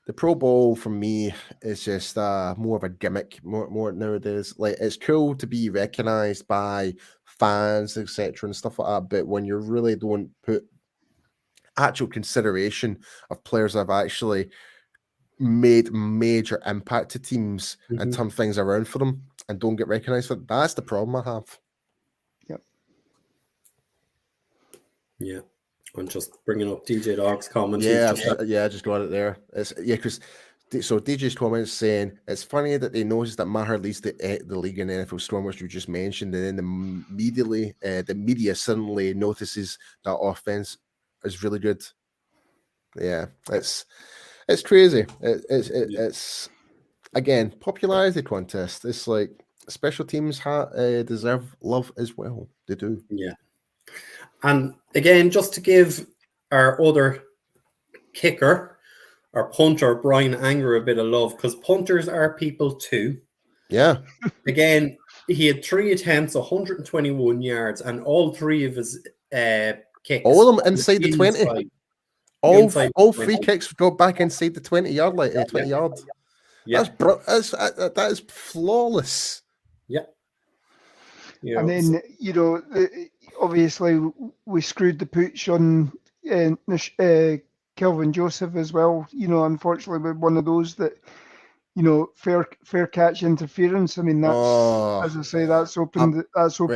the Pro Bowl for me is just more of a gimmick. More nowadays, like it's cool to be recognized by fans, etc., and stuff like that. But when you really don't put actual consideration of players that have actually made major impact to teams and turn things around for them and don't get recognized for it, that's the problem I have. Yeah. I'm just bringing up DJ Dog's comment. Yeah, I just got it there. Because DJ's comment is saying it's funny that they noticed that Maher leads the league in NFL Storm, which you just mentioned, and then immediately the media suddenly notices that offense is really good. Yeah, it's crazy. It's again popularity contest. It's like special teams deserve love as well. They do. Yeah. And again, just to give our other kicker, our punter, Brian Anger, a bit of love, because punters are people too. Yeah. Again, he had 3 attempts, 121 yards, and all 3 of his kicks. All of them inside the 20. All 3 kicks go back inside the 20-yard line, 20 yards. Yeah. That is flawless. Yeah. And then, obviously we screwed the pooch on Kelvin Joseph as well. Unfortunately, with one of those that, fair catch interference. I mean, that's as I say, that's opened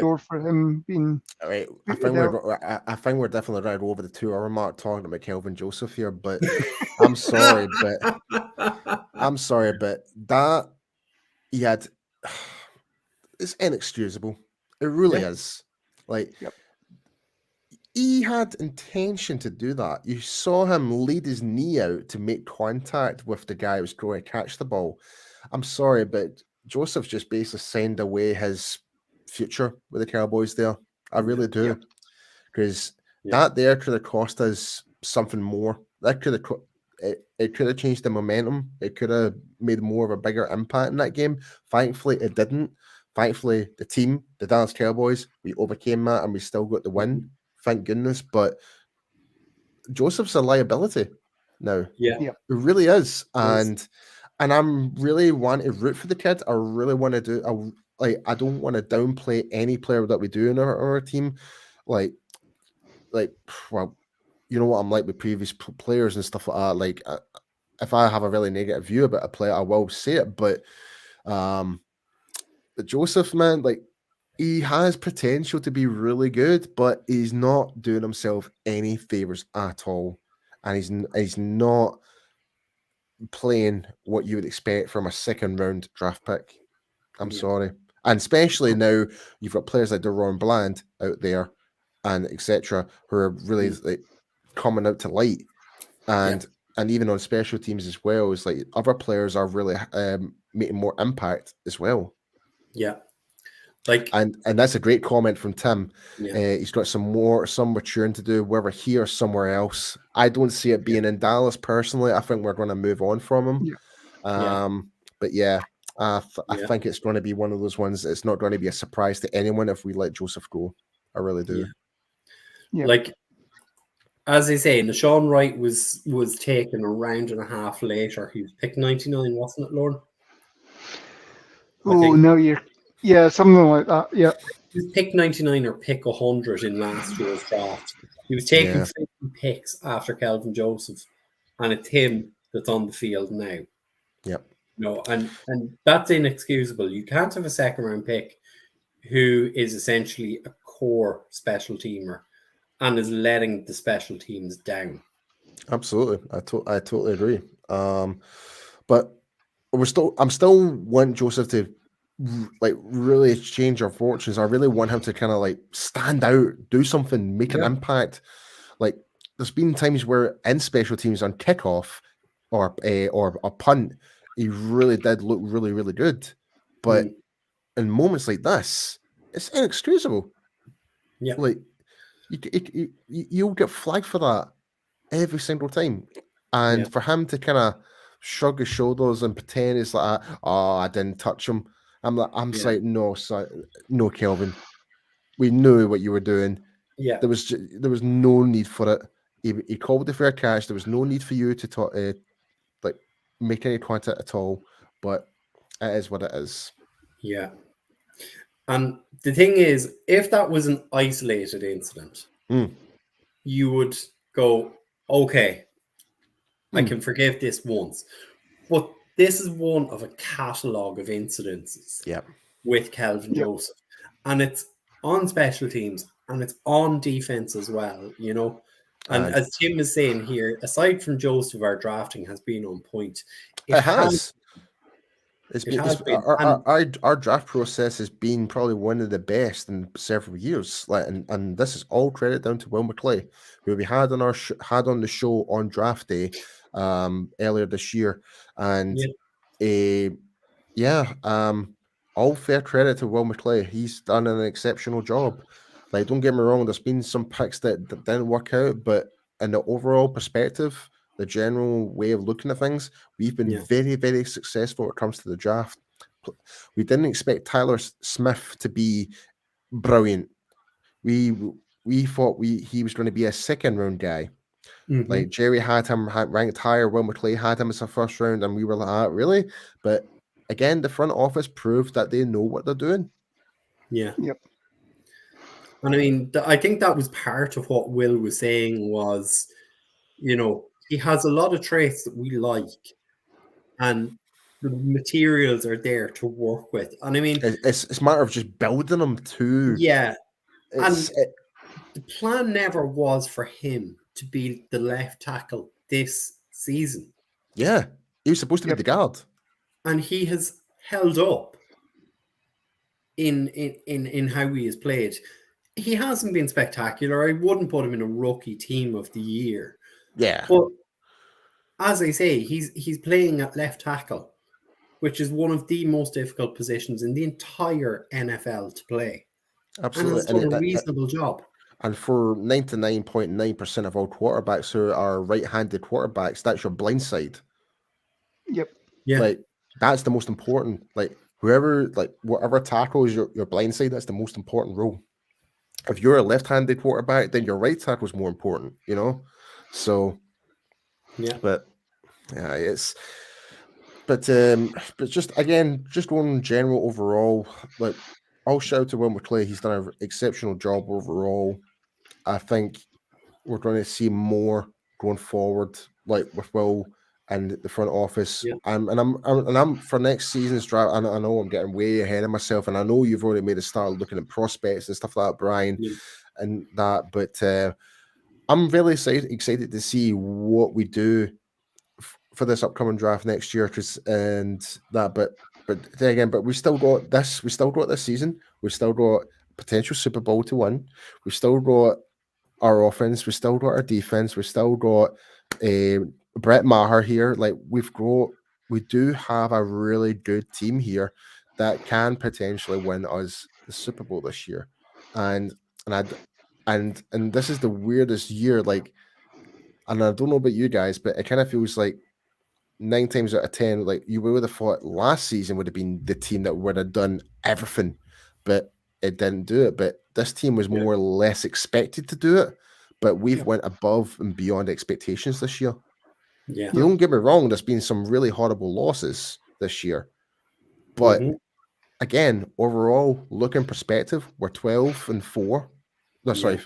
door for him being. Right. I think we're definitely right over the 2-hour mark talking about Kelvin Joseph here, but I'm sorry, but that he had it's inexcusable. It really is. Like, he had intention to do that. You saw him lead his knee out to make contact with the guy who was going to catch the ball. I'm sorry, but Joseph just basically signed away his future with the Cowboys there. I really do. Because that there could have cost us something more. That could have it could have changed the momentum. It could have made more of a bigger impact in that game. Thankfully, it didn't. Thankfully, the team, the Dallas Cowboys, we overcame that and we still got the win. Thank goodness. But Joseph's a liability now. Yeah. It really is. And I'm really want to root for the kid. I really want to do I don't want to downplay any player that we do in our team. Well, you know what I'm like with previous players and stuff like that. Like, if I have a really negative view about a player, I will say it. But Joseph, man, like, he has potential to be really good, but he's not doing himself any favors at all, and he's not playing what you would expect from a 2nd-round draft pick. I'm sorry, and especially now you've got players like Deron Bland out there, and etc., who are really like coming out to light, and even on special teams as well. It's like other players are really making more impact as well. Yeah. And that's a great comment from Tim. He's got some maturing to do, whether here or somewhere else. I don't see it being in Dallas personally. I think we're going to move on from him. But I think it's going to be one of those ones. It's not going to be a surprise to anyone if we let Joseph go. I really do. Like, as they say, Nashawn Wright was taken a round and a half later. He was picked 99, wasn't it, Lauren? Something like that. Yeah. He was picked 99 or pick 100 in last year's draft. He was taking 50 picks after Kelvin Joseph, and it's him that's on the field now. Yep. And that's inexcusable. You can't have a 2nd-round pick who is essentially a core special teamer and is letting the special teams down. Absolutely. I totally agree. But I'm still wanting Joseph to like really change our fortunes. I really want him to kind of like stand out, do something, make an impact. Like, there's been times where in special teams on kickoff or a punt, he really did look really, really good. But in moments like this, it's inexcusable. Yeah. Like, you'll get flagged for that every single time. And for him to kind of shrug his shoulders and pretend it's like, oh, I didn't touch him. I'm like, no, no, Kelvin. We knew what you were doing. Yeah. There was no need for it. He called the fair catch. There was no need for you to talk, like make any contact at all. But it is what it is. Yeah. And the thing is, if that was an isolated incident, you would go, okay, I can forgive this once. But this is one of a catalogue of incidences with Kelvin Joseph. And it's on special teams and it's on defense as well, you know. And as Tim is saying here, aside from Joseph, our drafting has been on point. It has. Our draft process has been probably one of the best in several years. And this is all credit down to Will McClay, who we had on the show on draft day earlier this year. And all fair credit to Will McClay. He's done an exceptional job. Like, don't get me wrong, there's been some picks that didn't work out, but in the overall perspective, the general way of looking at things, we've been very, very successful when it comes to the draft. We didn't expect Tyler Smith to be brilliant. We thought he was going to be a second round guy. Like, Jerry had him ranked higher, Will McClay had him as a first round, and we were like, really? But again, the front office proved that they know what they're doing. Yeah. Yep. And I mean, I think that was part of what Will was saying was, you know, he has a lot of traits that we like, and the materials are there to work with. And I mean, it's a matter of just building them too. Yeah. The plan never was for him to be the left tackle this season. Yeah. He was supposed to be the guard. And he has held up in how he has played. He hasn't been spectacular. I wouldn't put him in a rookie team of the year. Yeah. But as I say, he's playing at left tackle, which is one of the most difficult positions in the entire NFL to play. Absolutely. And has done a reasonable job. And for 99.9% of all quarterbacks who are right-handed quarterbacks, that's your blind side. Yep. Yeah. Like, that's the most important. Like, whatever tackles your blind side, that's the most important role. If you're a left-handed quarterback, then your right tackle is more important, you know? So, but just again, just going general overall, like, I'll shout out to Will McClay. He's done an exceptional job overall. I think we're going to see more going forward, like with Will and the front office. Yeah. And I'm for next season's draft. I know I'm getting way ahead of myself, and I know you've already made a start looking at prospects and stuff like that, Brian, and that. But I'm really excited to see what we do for this upcoming draft next year, but we still got this. We still got this season. We've still got potential Super Bowl to win. We've still got our offense. We still got our defense. We still got Brett Maher here. Like, we do have a really good team here that can potentially win us the Super Bowl this year. And this is the weirdest year. Like, and I don't know about you guys, but it kind of feels like 9 times out of 10, like, you would have thought last season would have been the team that would have done everything, but it didn't do it. But this team was more or less expected to do it, but we've went above and beyond expectations this year. Yeah. You don't get me wrong, there's been some really horrible losses this year. But again, overall, look in perspective, we're 12-4. No, sorry.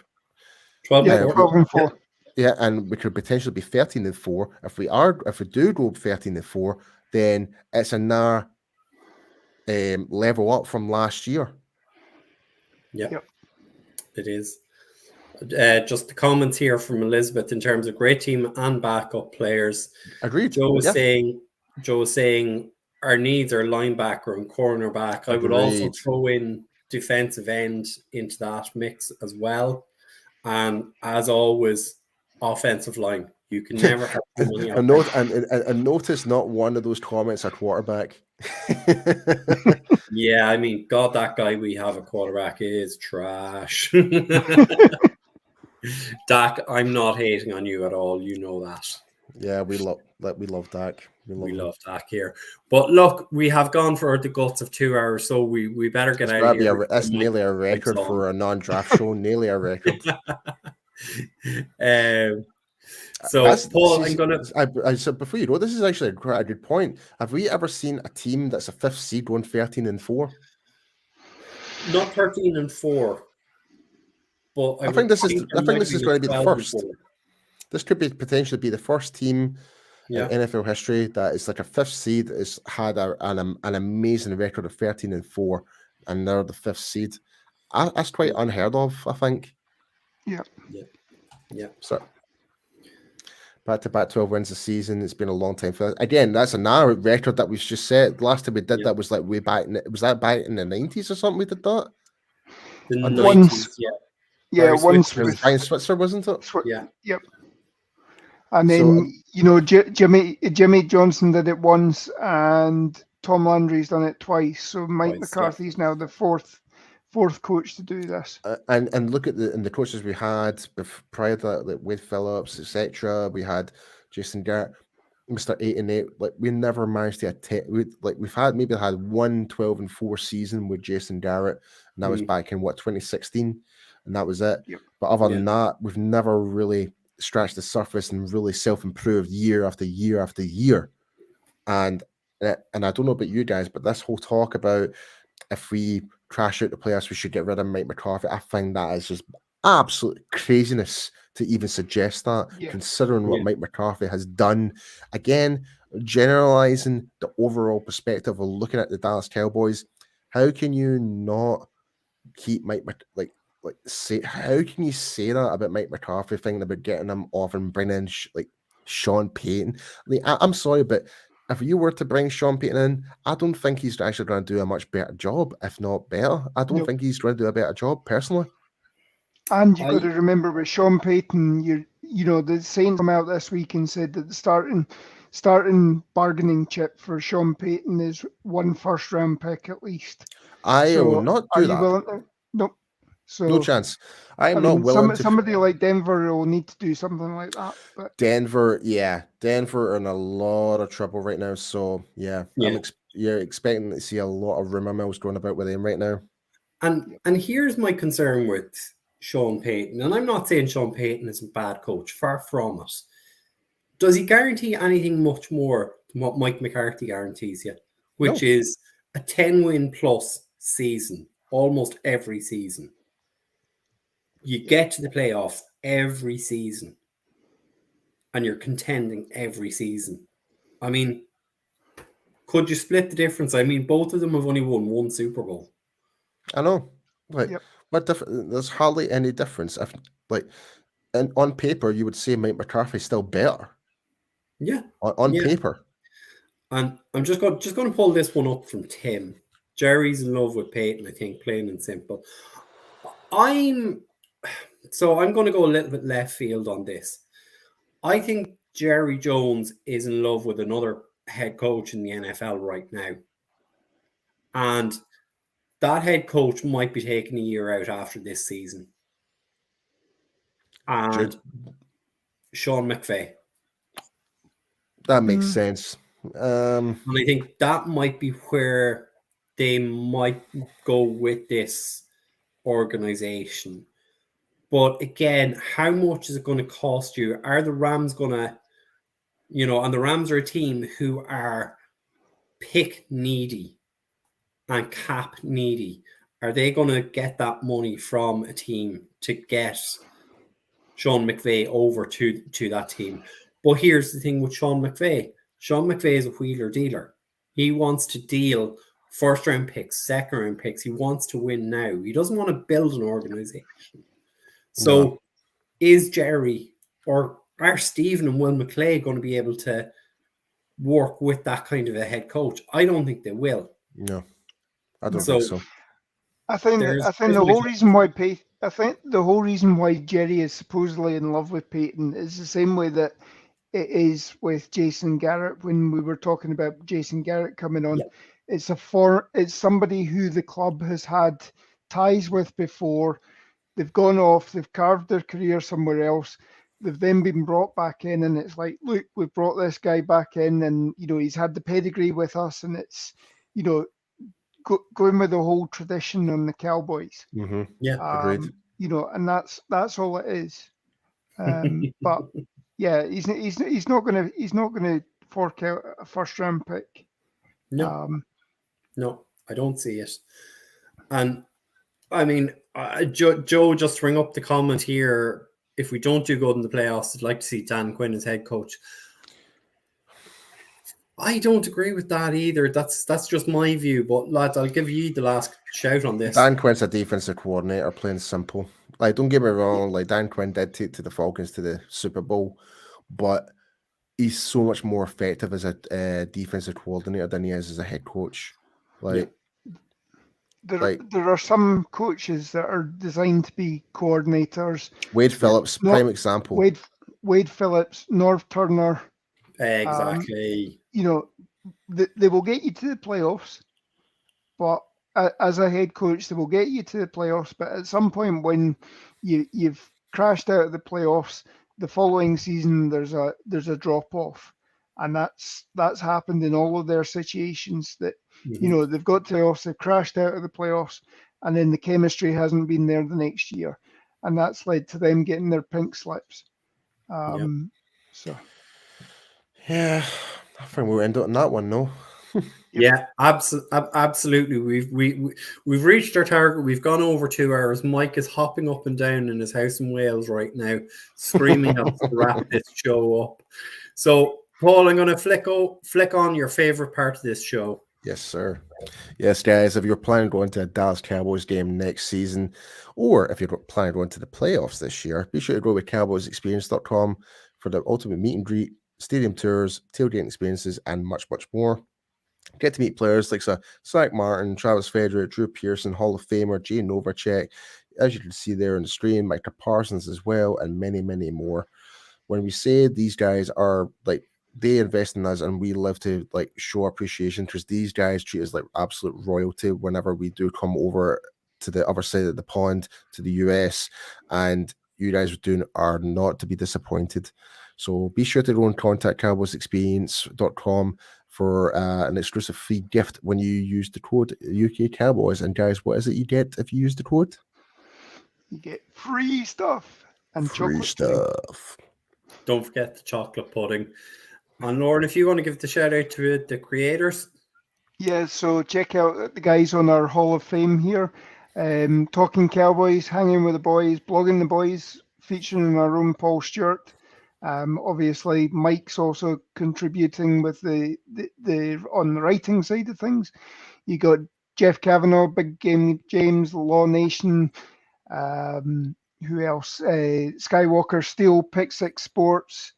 12-4. Yeah, and we could potentially be 13-4. If we do go 13-4, then it's another level up from last year. Yep. It is. Just the comments here from Elizabeth in terms of great team and backup players. Agreed. Joe was saying our needs are linebacker and cornerback. I would also throw in defensive end into that mix as well. And as always, offensive line. You can never have too many and notice not one of those comments are quarterback. Yeah, I mean, God, that guy we have a quarterback is trash. Dak, I'm not hating on you at all. You know that. Yeah, we love Dak. We love Dak here. But look, we have gone for the guts of 2 hours, so we better get out of here. That's nearly a record for a non-draft show. Nearly a record. So, Paul, I'm gonna. I said before you go, this is actually quite a good point. Have we ever seen a team that's a 5th seed going 13-4? Not 13-4, but I think this is going to be the first. 12-4. This could be potentially be the first team in NFL history that is like a 5th seed has had an amazing record of 13-4, and they're the 5th seed. That's quite unheard of, I think. Yeah. So back-to-back 12 wins a season. It's been a long time for that. Again, that's another record that we've just set. Last time we did that was like way back. Was that back in the 90s or something? We did that. The 90s, yeah. Once with Brian Switzer, wasn't it? Yeah. Yep. And then Jimmy Johnson did it once, and Tom Landry's done it twice. So Mike McCarthy's now the fourth coach to do this. And look at the coaches we had prior to that, like Wade Phillips, etc. We had Jason Garrett, Mr. 8-8. Like we never managed to attempt. We've had 1 12-4 season with Jason Garrett, and that was back in 2016, and that was it. Yep. But other than that, we've never really scratched the surface and really self-improved year after year after year. And I don't know about you guys, but this whole talk about if we crash out the playoffs, we should get rid of Mike McCarthy. I find that is just absolute craziness to even suggest that, considering what Mike McCarthy has done. Again, generalizing the overall perspective of looking at the Dallas Cowboys, how can you not keep Mike how can you say that about Mike McCarthy, thinking about getting him off and bringing in Sean Payton? I'm sorry, but if you were to bring Sean Payton in, I don't think he's actually going to do a much better job, if not better. I don't think he's going to do a better job, personally. And you've got to remember with Sean Payton, the Saints come out this week and said that the starting bargaining chip for Sean Payton is 1 first-round pick at least. I will not do that. Nope. So, no chance. I'm not willing to. Somebody like Denver will need to do something like that. But Denver are in a lot of trouble right now. So you're expecting to see a lot of rumor mills going about with him right now. And here's my concern with Sean Payton, and I'm not saying Sean Payton is a bad coach. Far from it. Does he guarantee anything much more than what Mike McCarthy guarantees you, which is a 10-win plus season almost every season? You get to the playoffs every season, and you're contending every season. I mean, could you split the difference? I mean, both of them have only won 1 Super Bowl. I know. There's hardly any difference. And on paper, you would say Mike McCarthy's still better. Yeah. On paper. And I'm just going to pull this one up from Tim. Jerry's in love with Payton, I think, plain and simple. I'm going to go a little bit left field on this. I think Jerry Jones is in love with another head coach in the NFL right now. And that head coach might be taking a year out after this season. And Sean McVay. That makes sense. And I think that might be where they might go with this organization. But again, how much is it going to cost you? Are the Rams going to, and the Rams are a team who are pick needy and cap needy. Are they going to get that money from a team to get Sean McVay over to that team? But here's the thing with Sean McVay. Sean McVay is a wheeler dealer. He wants to deal first-round picks, second-round picks. He wants to win now. He doesn't want to build an organization. So is Jerry or are Stephen and Will McClay going to be able to work with that kind of a head coach? I don't think they will. No, I don't think so. I think the whole reason why Jerry is supposedly in love with Payton is the same way that it is with Jason Garrett when we were talking about Jason Garrett coming on. Yeah. It's somebody who the club has had ties with before. They've gone off, they've carved their career somewhere else. They've then been brought back in, and it's like, look, we've brought this guy back in, and he's had the pedigree with us, and it's going with the whole tradition on the Cowboys. Mm-hmm. Yeah, agreed. And that's all it is. But yeah, he's not gonna fork out a first round pick. No, no, I don't see it. And I mean, Joe just ring up the comment here. If we don't do good in the playoffs, I'd like to see Dan Quinn as head coach. I don't agree with that either. That's just my view. But lads, I'll give you the last shout on this. Dan Quinn's a defensive coordinator, plain simple. Like, don't get me wrong. Like, Dan Quinn did take to the Falcons to the Super Bowl, but he's so much more effective as a defensive coordinator than he is as a head coach. Like, there are some coaches that are designed to be coordinators. Wade Phillips, prime example. Wade Phillips, Norv Turner. Exactly. They will get you to the playoffs, but as a head coach, they will get you to the playoffs. But at some point, when you've crashed out of the playoffs, the following season there's a drop off, and that's happened in all of their situations. That they've got to the playoffs, they've crashed out of the playoffs, and then the chemistry hasn't been there the next year, and that's led to them getting their pink slips. So. Yeah, I think we'll end up on that one, no? Yeah, absolutely. We've reached our target. We've gone over 2 hours. Mike is hopping up and down in his house in Wales right now, screaming at us to wrap this show up. So, Paul, I'm going to flick on your favorite part of this show. Yes, sir. Yes, guys, if you're planning to go into a Dallas Cowboys game next season, or if you're planning to go into the playoffs this year, be sure to go with cowboysexperience.com for the ultimate meet and greet, stadium tours, tailgating experiences, and much, much more. Get to meet players like Zach Martin, Travis Frederick, Drew Pearson, Hall of Famer, Jay Novacek, as you can see there in the stream, Micah Parsons as well, and many, many more. When we say these guys are like, they invest in us and we live to like show appreciation, because these guys treat us like absolute royalty whenever we do come over to the other side of the pond to the US, and you guys are not to be disappointed. So be sure to go and contact cowboysexperience.com for an exclusive free gift when you use the code UK Cowboys. And guys, what is it you get if you use the code? You get free stuff and free stuff. Don't forget the chocolate pudding. And Lauren, if you want to give the shout out to the creators. Yeah, so check out the guys on our Hall of Fame here. Talking Cowboys, Hanging with the Boys, Blogging the Boys, featuring our own Paul Stewart. Obviously, Mike's also contributing with the on the writing side of things. You got Jeff Kavanagh, Big Game James, Law Nation. Who else? Skywalker Steel, Pick Six Sports,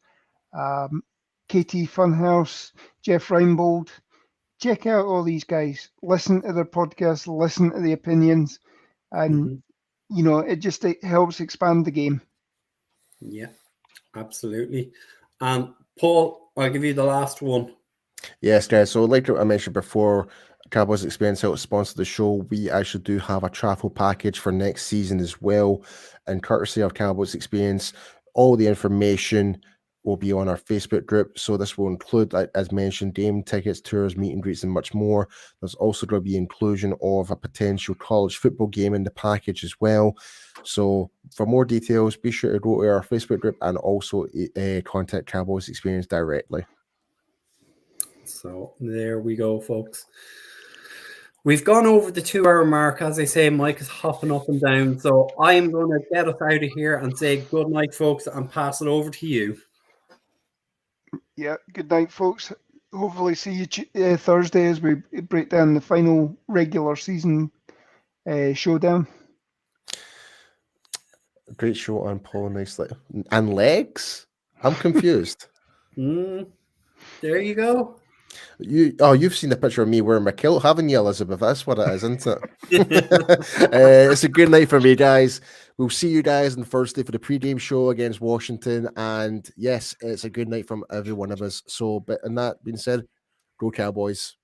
KT Funhouse, Jeff Reinbold. Check out all these guys. Listen to their podcasts. Listen to the opinions, and it helps expand the game. Yeah. Absolutely. Paul, I'll give you the last one. Yes, guys. So like I mentioned before, Cowboys Experience helps sponsor the show. We actually do have a travel package for next season as well. And courtesy of Cowboys Experience, all the information will be on our Facebook group. So this will include, as mentioned, game tickets, tours, meet and greets, and much more. There's also going to be inclusion of a potential college football game in the package as well. So for more details, be sure to go to our Facebook group and also contact Cowboys Experience directly. So there we go, folks. We've gone over the 2 hour mark. As I say, Mike is hopping up and down. So I am going to get us out of here and say good night, folks, and pass it over to you. Yeah, good night, folks. Hopefully see you Thursday as we break down the final regular season showdown. Great show on Paul nicely. And legs? I'm confused. There you go. You've seen the picture of me wearing my kilt, haven't you, Elizabeth? That's what it is, isn't it? It's a good night for me, guys. We'll see you guys on Thursday for the pre-game show against Washington. And yes, it's a good night from every one of us. So, but and that being said, go Cowboys.